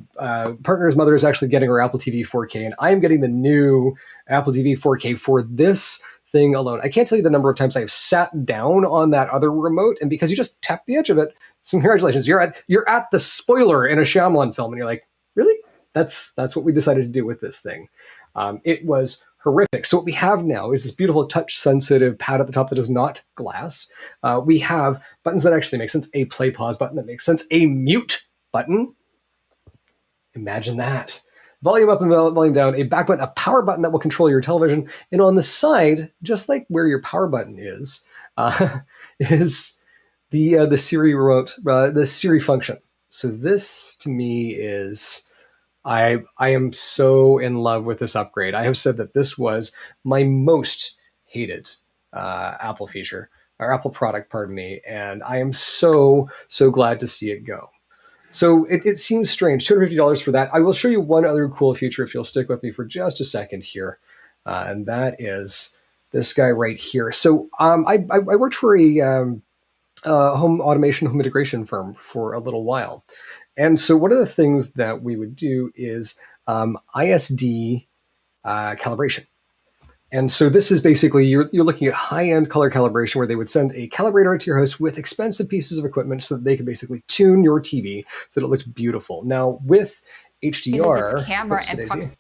partner's mother is actually getting her Apple TV 4K, and I am getting the new Apple TV 4K for this thing alone. I can't tell you the number of times I have sat down on that other remote, and because you just tap the edge of it, so congratulations, you're at the spoiler in a Shyamalan film, and you're like, really? That's what we decided to do with this thing. It was horrific. So what we have now is this beautiful touch-sensitive pad at the top that is not glass. We have buttons that actually make sense. A play-pause button that makes sense. A mute button. Imagine that. Volume up and volume down. A back button, a power button that will control your television. And on the side, just like where your power button is the Siri remote, the Siri function. So this, to me, is... I am so in love with this upgrade. I have said that this was my most hated Apple feature, or Apple product, pardon me, and I am so glad to see it go. So it seems strange, $250 for that. I will show you one other cool feature if you'll stick with me for just a second here, and that is this guy right here. So I worked for a home automation, home integration firm for a little while. And so one of the things that we would do is ISD calibration. And so this is basically, you're looking at high-end color calibration where they would send a calibrator to your house with expensive pieces of equipment so that they can basically tune your TV so that it looks beautiful. Now with HDR, Uses its camera oops, and Daisy,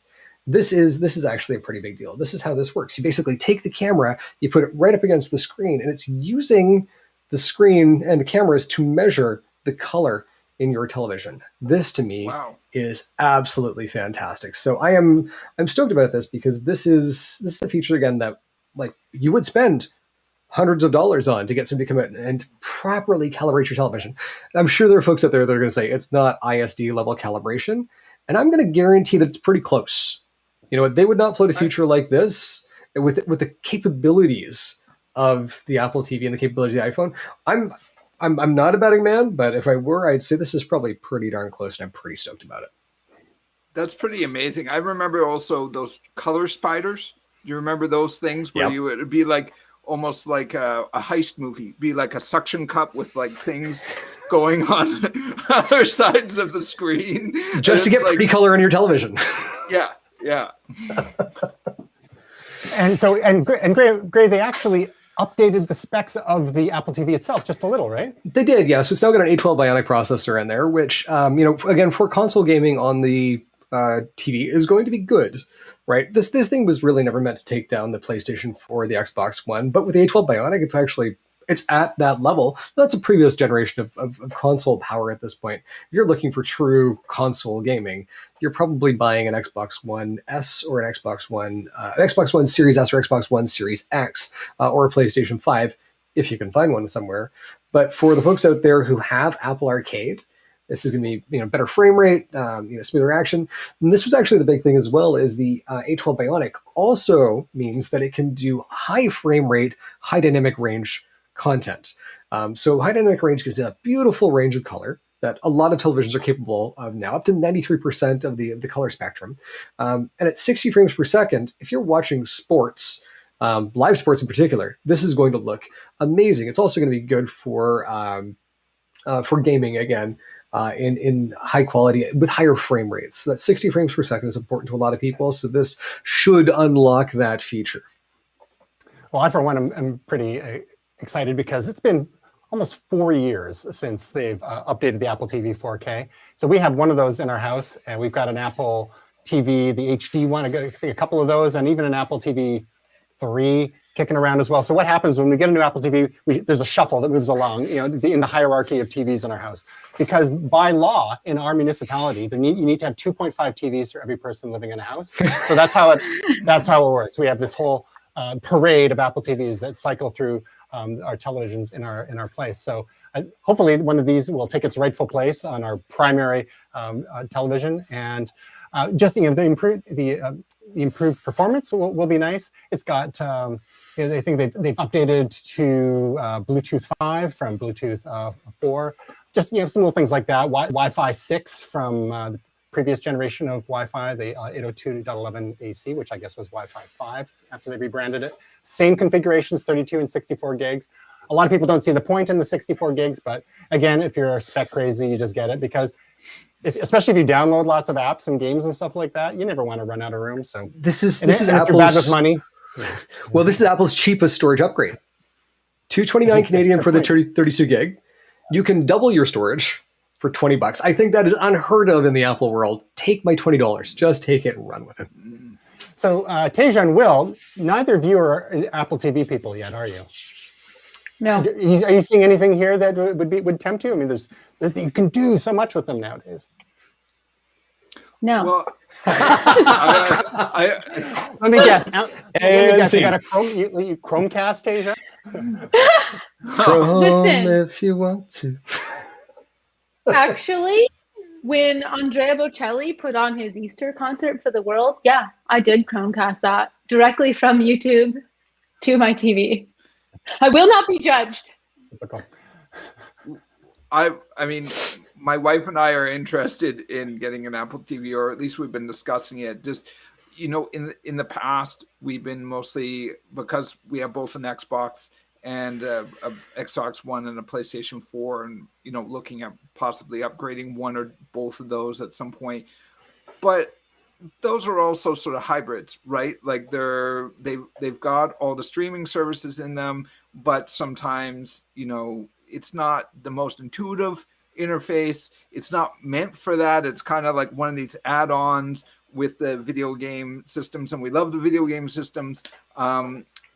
this is actually a pretty big deal. This is how this works. You basically take the camera, you put it right up against the screen, and it's using the screen and the cameras to measure the color in your television. This to me Wow. is absolutely fantastic. So I'm stoked about this because this is a feature again that like you would spend hundreds of dollars on to get somebody to come in and properly calibrate your television. I'm sure there are folks out there that are going to say it's not ISD level calibration, and I'm going to guarantee that it's pretty close. You know, they would not float a feature like this with the capabilities of the Apple TV and the capabilities of the iPhone. I'm not a betting man, but if I were, I'd say this is probably pretty darn close, and I'm pretty stoked about it. That's pretty amazing. I remember also those color spiders. Do you remember those things where Yep. you would be like almost like a heist movie, be like a suction cup with like things going on other sides of the screen, Just to And get it's pretty color on your television. yeah, yeah. And so, and Gray, they actually updated the specs of the Apple TV itself just a little, right? They did, yeah. So it's now got an A12 Bionic processor in there, which, again, for console gaming on the TV is going to be good, right? This thing was really never meant to take down the PlayStation 4 or the Xbox One, but with the A12 Bionic, it's at that level. That's a previous generation of console power at this point. If you're looking for true console gaming, you're probably buying an Xbox One S or an Xbox One Series S or Xbox One Series X or a PlayStation 5, if you can find one somewhere. But for the folks out there who have Apple Arcade, this is going to be better frame rate, smoother action. And this was actually the big thing as well. Is the A12 Bionic also means that it can do high frame rate, high dynamic range content. So high dynamic range gives it a beautiful range of color that a lot of televisions are capable of now, up to 93% of the color spectrum. And at 60 frames per second, if you're watching sports, live sports in particular, this is going to look amazing. It's also going to be good for gaming again. In high quality with higher frame rates. So that 60 frames per second is important to a lot of people. So this should unlock that feature. Well, I, for one, am pretty excited because it's been almost 4 years since they've updated the Apple TV 4K. So we have one of those in our house, and we've got an Apple TV, the HD one, a couple of those, and even an Apple TV 3 kicking around as well. So what happens when we get a new Apple TV, there's a shuffle that moves along, in the hierarchy of TVs in our house. Because by law, in our municipality, you need to have 2.5 TVs for every person living in a house. So that's how it works. We have this whole parade of Apple TVs that cycle through our televisions in our place. So hopefully one of these will take its rightful place on our primary television, and the improved performance will be nice. It's got I think they've updated to Bluetooth 5 from Bluetooth 4. Just some little things like that. Wi-Fi 6 from the previous generation of Wi-Fi, the 802.11ac, which I guess was Wi-Fi 5 after they rebranded it. Same configurations, 32 and 64 gigs. A lot of people don't see the point in the 64 gigs, but again, if you're spec crazy, you just get it, because especially if you download lots of apps and games and stuff like that, you never want to run out of room. So this is if you're Apple's bad with money. Well, this is Apple's cheapest storage upgrade. $229 Canadian for the 32 gig. You can double your storage for $20. I think that is unheard of in the Apple world. Take my $20. Just take it and run with it. So Teja and Will, neither of you are Apple TV people yet, are you? No. Are you seeing anything here that would tempt you? I mean, you can do so much with them nowadays. No. Well, Let me guess. You see. got a Chromecast, Teja? Chrome Listen. if you want to. Actually, when Andrea Bocelli put on his Easter concert for the world, yeah, I did Chromecast that directly from YouTube to my TV. I will not be judged. I mean, my wife and I are interested in getting an Apple TV, or at least we've been discussing it. Just, in the past, we've been mostly, because we have both an Xbox and a Xbox One and a PlayStation 4, and looking at possibly upgrading one or both of those at some point. But those are also sort of hybrids, right? Like they've got all the streaming services in them, but sometimes, you know, it's not the most intuitive interface. It's not meant for that. It's kind of like one of these add-ons with the video game systems, and we love the video game systems.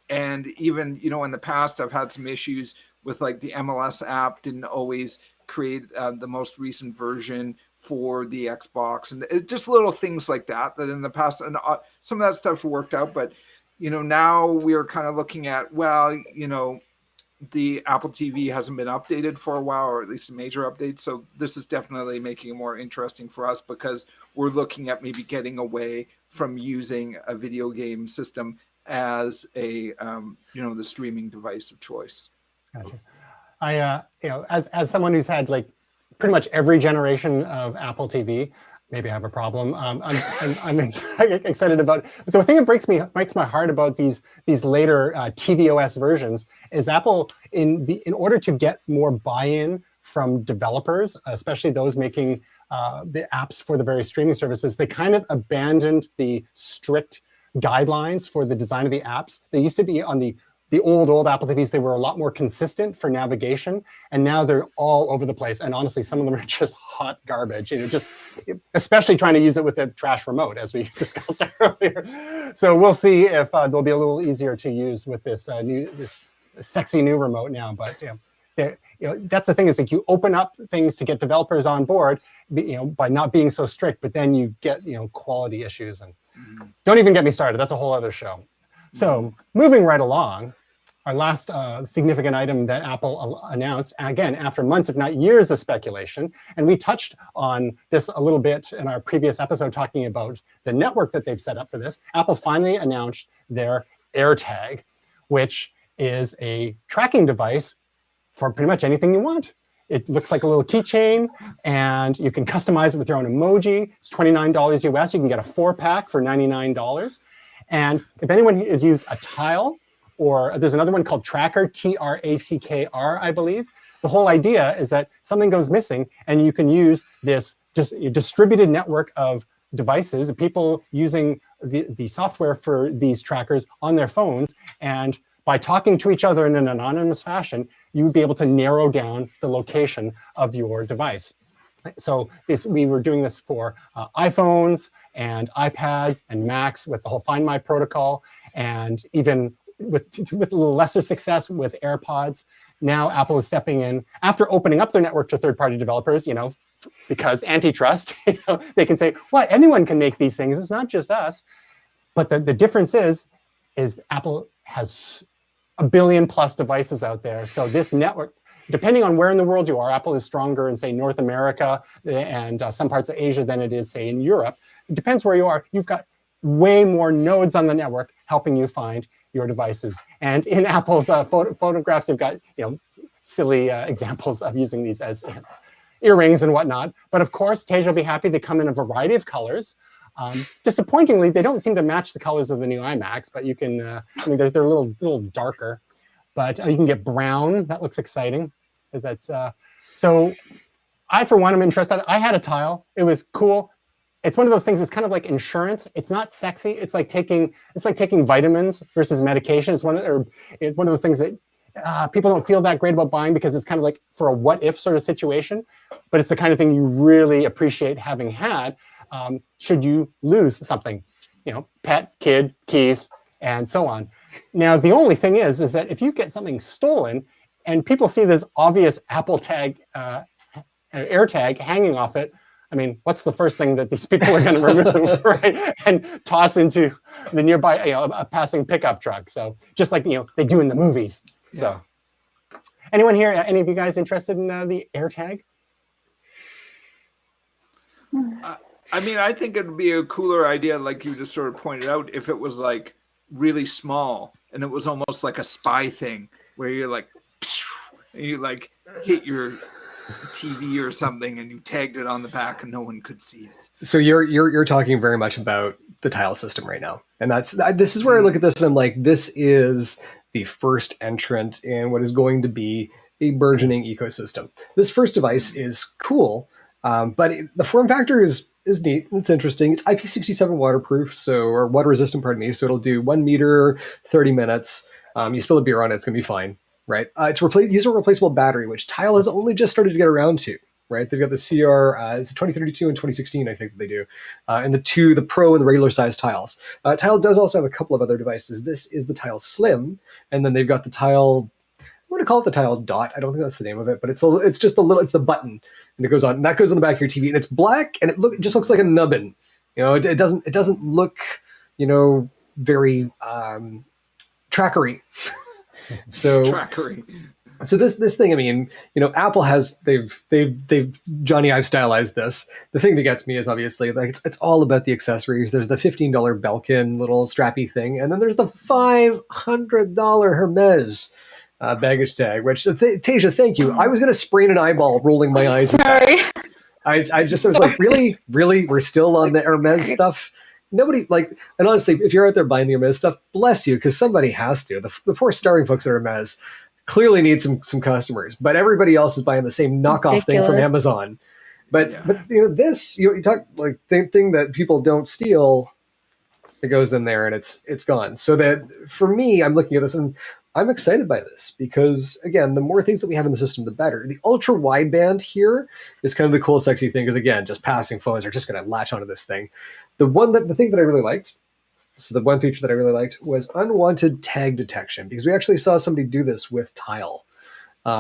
And even, you know, in the past, I've had some issues with like the MLS app didn't always create the most recent version for the Xbox, and just little things like that in the past, and some of that stuff's worked out. But, you know, now we're kind of looking at, well, you know, the Apple TV hasn't been updated for a while, or at least a major update. So this is definitely making it more interesting for us, because we're looking at maybe getting away from using a video game system as a, you know, the streaming device of choice. Gotcha. I, you know, as someone who's had like pretty much every generation of Apple TV, maybe I have a problem. I'm excited about. But the thing that breaks my heart about these later tvOS versions is Apple, in order to get more buy-in from developers, especially those making the apps for the various streaming services, they kind of abandoned the strict guidelines for the design of the apps. They used to be on the old Apple TVs, they were a lot more consistent for navigation, and now they're all over the place. And honestly, some of them are just hot garbage. You know, just especially trying to use it with a trash remote, as we discussed earlier. So we'll see if they'll be a little easier to use with this this sexy new remote now. But you know, that's the thing, is like you open up things to get developers on board, you know, by not being so strict, but then you get, you know, quality issues, and don't even get me started. That's a whole other show. So moving right along. Our last significant item that Apple announced, again, after months, if not years of speculation, and we touched on this a little bit in our previous episode talking about the network that they've set up for this, Apple finally announced their AirTag, which is a tracking device for pretty much anything you want. It looks like a little keychain, and you can customize it with your own emoji. It's $29 US. You can get a 4-pack for $99. And if anyone has used a Tile, or there's another one called Tracker, TRACKR, I believe. The whole idea is that something goes missing, and you can use this just distributed network of devices, people using the software for these trackers on their phones, and by talking to each other in an anonymous fashion, you would be able to narrow down the location of your device. So we were doing this for iPhones and iPads and Macs with the whole Find My protocol, and even with a little lesser success with AirPods. Now Apple is stepping in after opening up their network to third-party developers, you know, because antitrust, you know, they can say, what, anyone can make these things. It's not just us. But the difference is Apple has 1 billion plus devices out there. So this network, depending on where in the world you are, Apple is stronger in, say, North America and some parts of Asia than it is, say, in Europe. It depends where you are. You've got way more nodes on the network helping you find your devices. And in Apple's photographs, they've got, you know, silly examples of using these as earrings and whatnot. But of course, Tej will be happy. They come in a variety of colors. Disappointingly, they don't seem to match the colors of the new iMacs, but you can, I mean, they're a little darker. But you can get brown. That looks exciting. That's so. I, for one, am interested. I had a Tile. It was cool. It's one of those things. It's kind of like insurance. It's not sexy. It's like taking vitamins versus medication. It's one of those things that people don't feel that great about buying, because it's kind of like for a what if sort of situation. But it's the kind of thing you really appreciate having had should you lose something, you know, pet, kid, keys, and so on. Now, the only thing is that if you get something stolen and people see this obvious Apple tag, AirTag hanging off it, I mean, what's the first thing that these people are going to remove, right? And toss into the nearby, you know, a passing pickup truck. So just like, you know, they do in the movies. Yeah. So anyone here, any of you guys interested in the AirTag? I mean, I think it would be a cooler idea, like you just sort of pointed out, if it was like really small and it was almost like a spy thing where you're like, and you like hit your TV or something and you tagged it on the back and no one could see it. So you're talking very much about the Tile system right now, and this is where I look at this and I'm like, this is the first entrant in what is going to be a burgeoning ecosystem. This first device is cool, but the form factor is is neat. It's interesting. It's IP67 waterproof, or water resistant, pardon me. So it'll do 1 meter, 30 minutes. You spill a beer on it, it's going to be fine, right? Use a replaceable battery, which Tile has only just started to get around to, right? They've got the CR, it's 2032 and 2016, I think that they do, and the Pro and the regular size Tiles. Tile does also have a couple of other devices. This is the Tile Slim, and then they've got the Tile. I'm going to call it the Tile Dot. I don't think that's the name of it, but it's just it's the button, and it goes on. And that goes on the back of your TV, and it's black, and it just looks like a nubbin. It doesn't look, very trackery. So Trackery. So this thing, I mean, Apple has they've Johnny Ive stylized this. The thing that gets me is obviously like it's all about the accessories. There's the $15 Belkin little strappy thing, and then there's the $500 Hermes baggage tag. Which Tasia, thank you. I was gonna sprain an eyeball rolling my eyes. Sorry. I was like, really, we're still on the Hermes stuff. Nobody and honestly, if you're out there buying the Hermes stuff, bless you, because somebody has to. The poor starving folks at Hermes clearly need some customers, but everybody else is buying the same knockoff thing from Amazon. But this you talk like the thing that people don't steal, it goes in there and it's gone. So that for me, I'm looking at this and I'm excited by this because again, the more things that we have in the system, the better. The ultra wideband here is kind of the cool, sexy thing because again, just passing phones are just going to latch onto this thing. The thing that I really liked. So the one feature that I really liked was unwanted tag detection, because we actually saw somebody do this with Tile,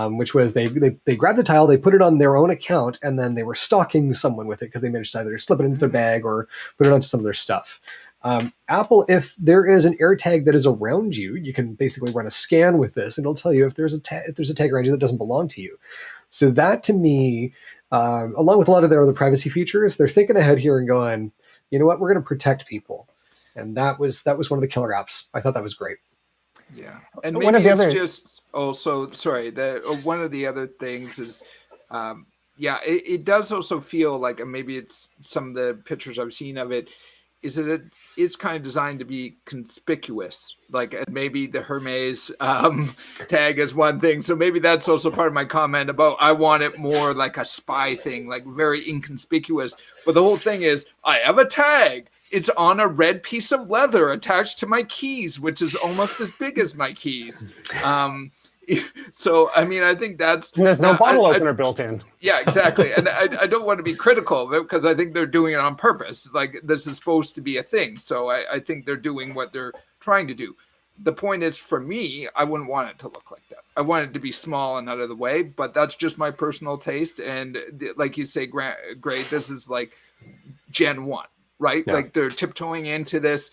which was they grabbed the Tile, they put it on their own account, and then they were stalking someone with it because they managed to either slip it into their bag or put it onto some of their stuff. Apple, if there is an AirTag that is around you, you can basically run a scan with this, and it'll tell you if there's a tag around you that doesn't belong to you. So that to me, along with a lot of their other privacy features, they're thinking ahead here and going, you know what, we're going to protect people. And that was one of the killer apps. I thought that was great. Yeah, and maybe one of the it's other just also one of the other things is, it does also feel like, and maybe it's some of the pictures I've seen of it, is that it is kind of designed to be conspicuous. Like, and maybe the Hermes tag is one thing. So maybe that's also part of my comment about I want it more like a spy thing, like very inconspicuous. But the whole thing is, I have a tag. It's on a red piece of leather attached to my keys, which is almost as big as my keys. So, I mean, I think that's... And there's no bottle opener built in. Yeah, exactly. And I don't want to be critical of it because I think they're doing it on purpose. Like, this is supposed to be a thing. So I think they're doing what they're trying to do. The point is, for me, I wouldn't want it to look like that. I want it to be small and out of the way, but that's just my personal taste. And like you say, Gray, this is like Gen 1, right? Yeah. Like, they're tiptoeing into this.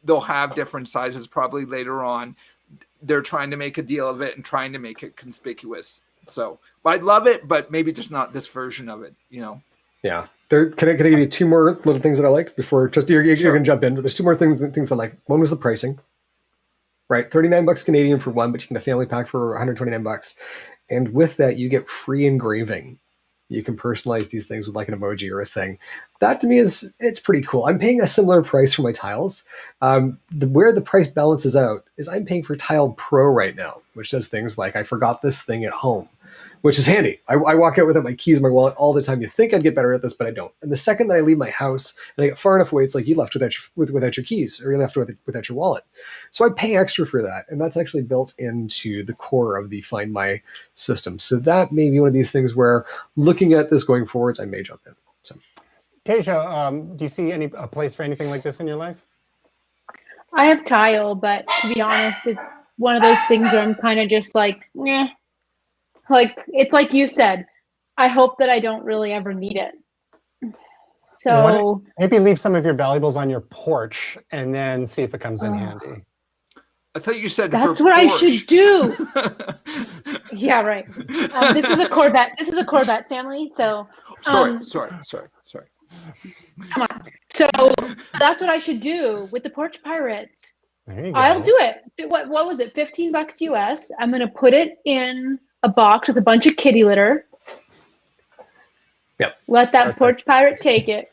They'll have different sizes probably later on. They're trying to make a deal of it and trying to make it conspicuous. So, but I'd love it, but maybe just not this version of it, Yeah. Can I give you two more little things that I like before just you're going to jump in? But there's two more things I like. One was the pricing, right? $39 Canadian for one, but you can get a family pack for $129. And with that, you get free engraving. You can personalize these things with like an emoji or a thing. That to me it's pretty cool. I'm paying a similar price for my tiles. Where the price balances out is I'm paying for Tile Pro right now, which does things like I forgot this thing at home, which is handy. I walk out without my keys, my wallet all the time. You think I'd get better at this, but I don't. And the second that I leave my house and I get far enough away, it's like you left without your keys, or you left without your wallet. So I pay extra for that, and that's actually built into the core of the Find My system. So that may be one of these things where, looking at this going forwards, I may jump in. So, Tasia, do you see a place for anything like this in your life? I have Tile, but to be honest, it's one of those things where I'm kind of just like, eh. Like, it's like you said, I hope that I don't really ever need it. So maybe leave some of your valuables on your porch and then see if it comes in handy. I thought you said that's what I should do. Yeah, right. This is a Corvette. This is a Corvette family. So sorry. Come on. So that's what I should do with the Porch Pirates. There you go. I'll do it. What was it? $15 US. I'm gonna put it in a box with a bunch of kitty litter. Yep. Let that Porch Pirate take it.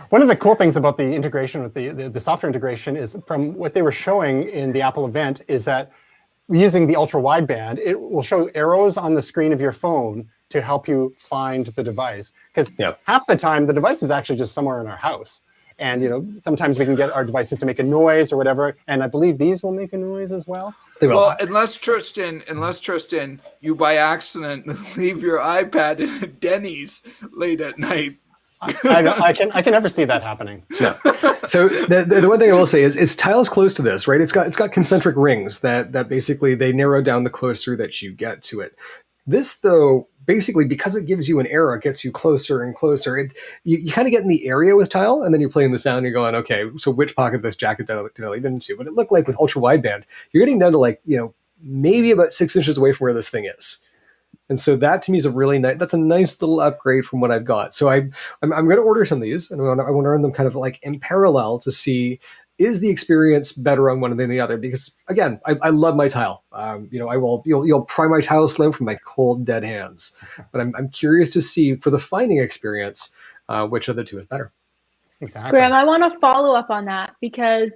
One of the cool things about the integration with the software integration is, from what they were showing in the Apple event, is that using the ultra wideband, it will show arrows on the screen of your phone to help you find the device. Because Yeah. half the time, the device is actually just somewhere in our house. And sometimes we can get our devices to make a noise or whatever. And I believe these will make a noise as well. They will. Well, unless Tristan, you by accident leave your iPad in a Denny's late at night. I can never see that happening. No. So the one thing I will say is Tile is close to this, right? It's got concentric rings that basically they narrow down the closer that you get to it. This, though, basically, because it gives you an arrow, it gets you closer and closer. You kind of get in the area with Tile, and then you're playing the sound, and you're going, okay, so which pocket of this jacket did I leave into? But it looked like with ultra wideband, you're getting down to maybe about 6 inches away from where this thing is. And so that to me is that's a nice little upgrade from what I've got. So I'm going to order some of these, and I want to run them kind of like in parallel to see, is the experience better on one than the other? Because again, I love my Tile. You'll pry my Tile Slim from my cold dead hands, but I'm curious to see for the finding experience, which of the two is better. Exactly. Graham, I want to follow up on that because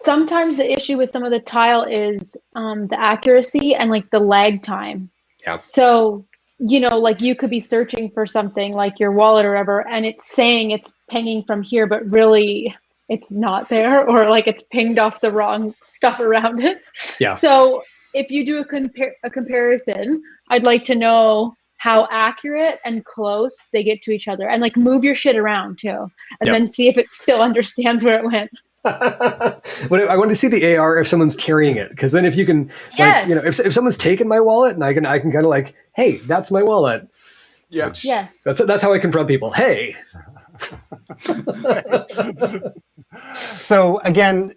sometimes the issue with some of the Tile is the accuracy and like the lag time. Yeah. So, you could be searching for something like your wallet or whatever, and it's saying it's pinging from here, but really it's not there, or like it's pinged off the wrong stuff around it. Yeah. So if you do a comparison, I'd like to know how accurate and close they get to each other, and like move your shit around too, and then see if it still understands where it went. But I want to see the AR if someone's carrying it, because then if you can, if someone's taken my wallet, and I can kind of like, hey, that's my wallet. Yeah. Yes. That's how I confront people. Hey. So again,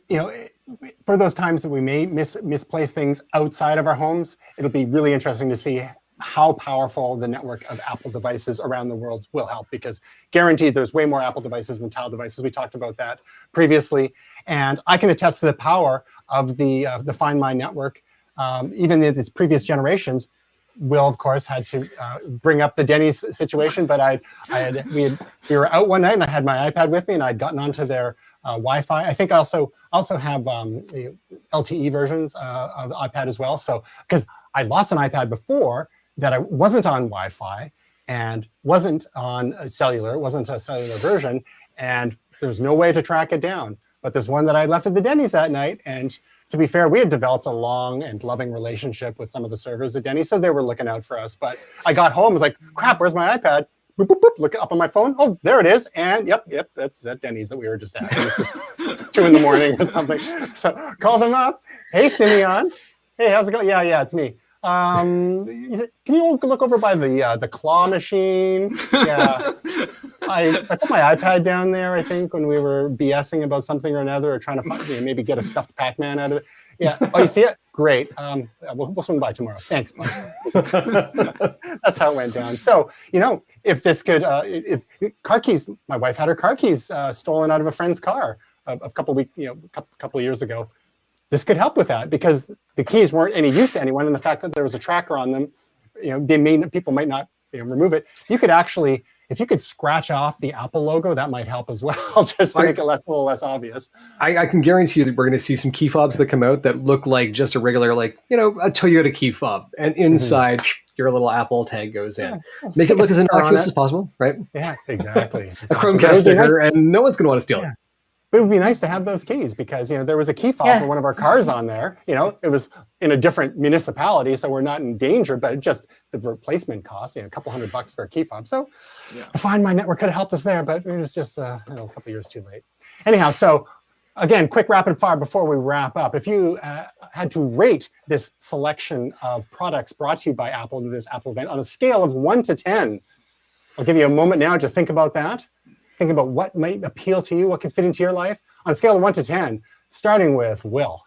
for those times that we may misplace things outside of our homes, it'll be really interesting to see how powerful the network of Apple devices around the world will help, because guaranteed there's way more Apple devices than Tile devices. We talked about that previously. And I can attest to the power of the Find My network. Even in its previous generations, Will, of course, had to bring up the Denny's situation, but we were out one night and I had my iPad with me and I'd gotten onto their Wi-Fi. I think I also have LTE versions of the iPad as well. So, because I lost an iPad before that I wasn't on Wi-Fi and wasn't on a cellular, it wasn't a cellular version, and there's no way to track it down. But there's one that I left at the Denny's that night, and to be fair, we had developed a long and loving relationship with some of the servers at Denny's, so they were looking out for us. But I got home, I was like, crap, where's my iPad? Boop, boop, boop, look it up on my phone. Oh, there it is. And yep, that's at Denny's that we were just at. And this is 2 in the morning or something. So call them up. Hey, Simeon. Hey, how's it going? Yeah, it's me. Can you look over by the claw machine? Yeah. I put my iPad down there, I think, when we were BSing about something or another, or trying to find, maybe get a stuffed Pac-Man out of it. Yeah. Oh, you see it? Great. We'll swing by tomorrow. Thanks. That's how it went down. So, if this could, if car keys, my wife had her car keys stolen out of a friend's car a couple of years ago. This could help with that, because the keys weren't any use to anyone, and the fact that there was a tracker on them, people might not remove it. You could actually, if you could scratch off the Apple logo, that might help as well, just to make it a little less obvious. I can guarantee you that we're going to see some key fobs that come out that look like just a regular, a Toyota key fob, and inside your little Apple tag goes in. Yeah, make it look as innocuous as possible, right? Yeah, exactly. A Chromecast sticker, and no one's going to want to steal it. But it would be nice to have those keys, because there was a key fob for one of our cars on there. It was in a different municipality, so we're not in danger. But it just the replacement cost, a couple $100 for a key fob. So the Find My network could have helped us there, but it was just a couple years too late. Anyhow, so again, quick rapid fire before we wrap up. If you had to rate this selection of products brought to you by Apple to this Apple event on a scale of 1 to 10, I'll give you a moment now to think about that. Think about what might appeal to you, what could fit into your life on a scale of 1 to 10, starting with Will.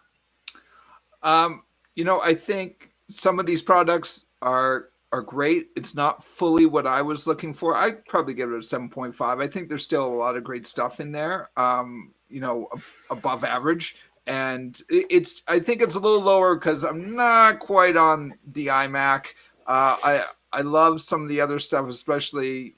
I think some of these products are great. It's not fully what I was looking for. I'd probably give it a 7.5. I think there's still a lot of great stuff in there, above average. And I think it's a little lower because I'm not quite on the iMac. I love some of the other stuff, especially,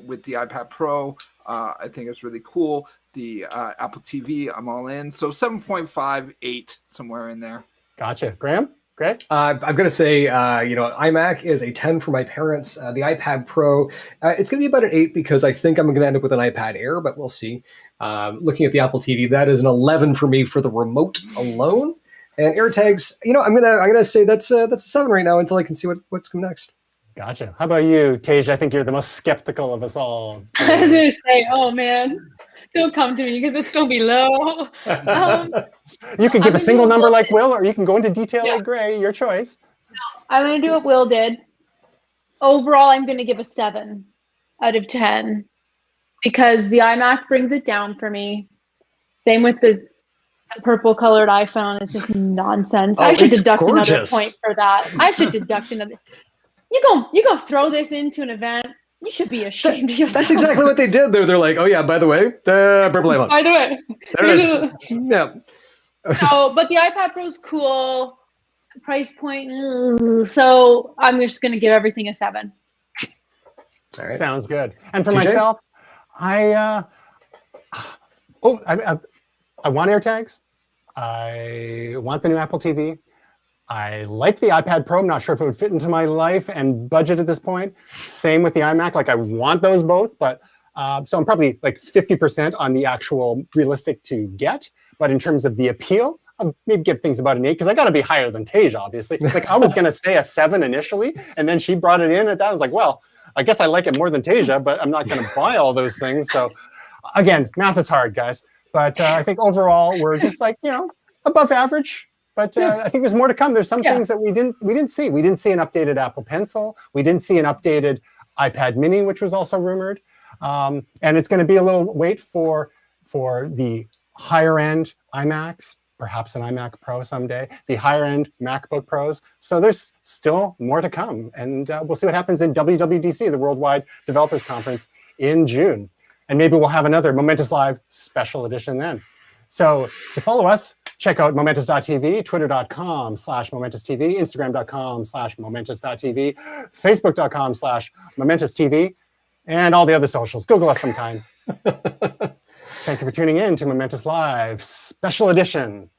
with the iPad Pro. I think it's really cool. The Apple TV, I'm all in. So 7.5, 8, somewhere in there. Gotcha. Graham, Great. I've got to say, iMac is a 10 for my parents. The iPad Pro, it's going to be about an 8 because I think I'm going to end up with an iPad Air, but we'll see. Looking at the Apple TV, that is an 11 for me for the remote alone. And AirTags, I'm gonna say that's a 7 right now until I can see what's coming next. Gotcha. How about you, Tej? I think you're the most skeptical of us all. I was going to say, oh man, don't come to me because it's going to be low. You can give a single number like Will. Will, or you can go into detail like Gray. Your choice. I'm going to do what Will did. Overall, I'm going to give a 7 out of 10 because the iMac brings it down for me. Same with the purple colored iPhone. It's just nonsense. Oh, I should it's deduct another gorgeous. point for that. I should deduct another. You go throw this into an event. You should be ashamed of yourself. That's exactly what they did. They're like, oh yeah, by the way, purple iPhone. By the way. There it is. Yeah. So, but the iPad Pro is cool. Price point. So I'm just going to give everything a 7. All right. Sounds good. And for TJ? myself, I want AirTags. I want the new Apple TV. I like the iPad Pro. I'm not sure if it would fit into my life and budget at this point. Same with the iMac. Like I want those both, but so I'm probably like 50% on the actual realistic to get. But in terms of the appeal, I'll maybe give things about an 8 because I got to be higher than Tej, obviously. Like I was going to say a 7 initially, and then she brought it in at that. I was like, well, I guess I like it more than Teja, but I'm not going to buy all those things. So again, math is hard, guys. But I think overall we're just like, above average. But I think there's more to come. There's some things that we didn't see. We didn't see an updated Apple Pencil. We didn't see an updated iPad Mini, which was also rumored. And it's going to be a little wait for the higher end iMacs, perhaps an iMac Pro someday, the higher end MacBook Pros. So there's still more to come. And we'll see what happens in WWDC, the Worldwide Developers Conference in June. And maybe we'll have another Momentous Live special edition then. So to follow us, check out Momentus.tv, Twitter.com/MomentusTV, Instagram.com/Momentus.tv, Facebook.com/MomentusTV, and all the other socials. Google us sometime. Thank you for tuning in to Momentous Live Special Edition.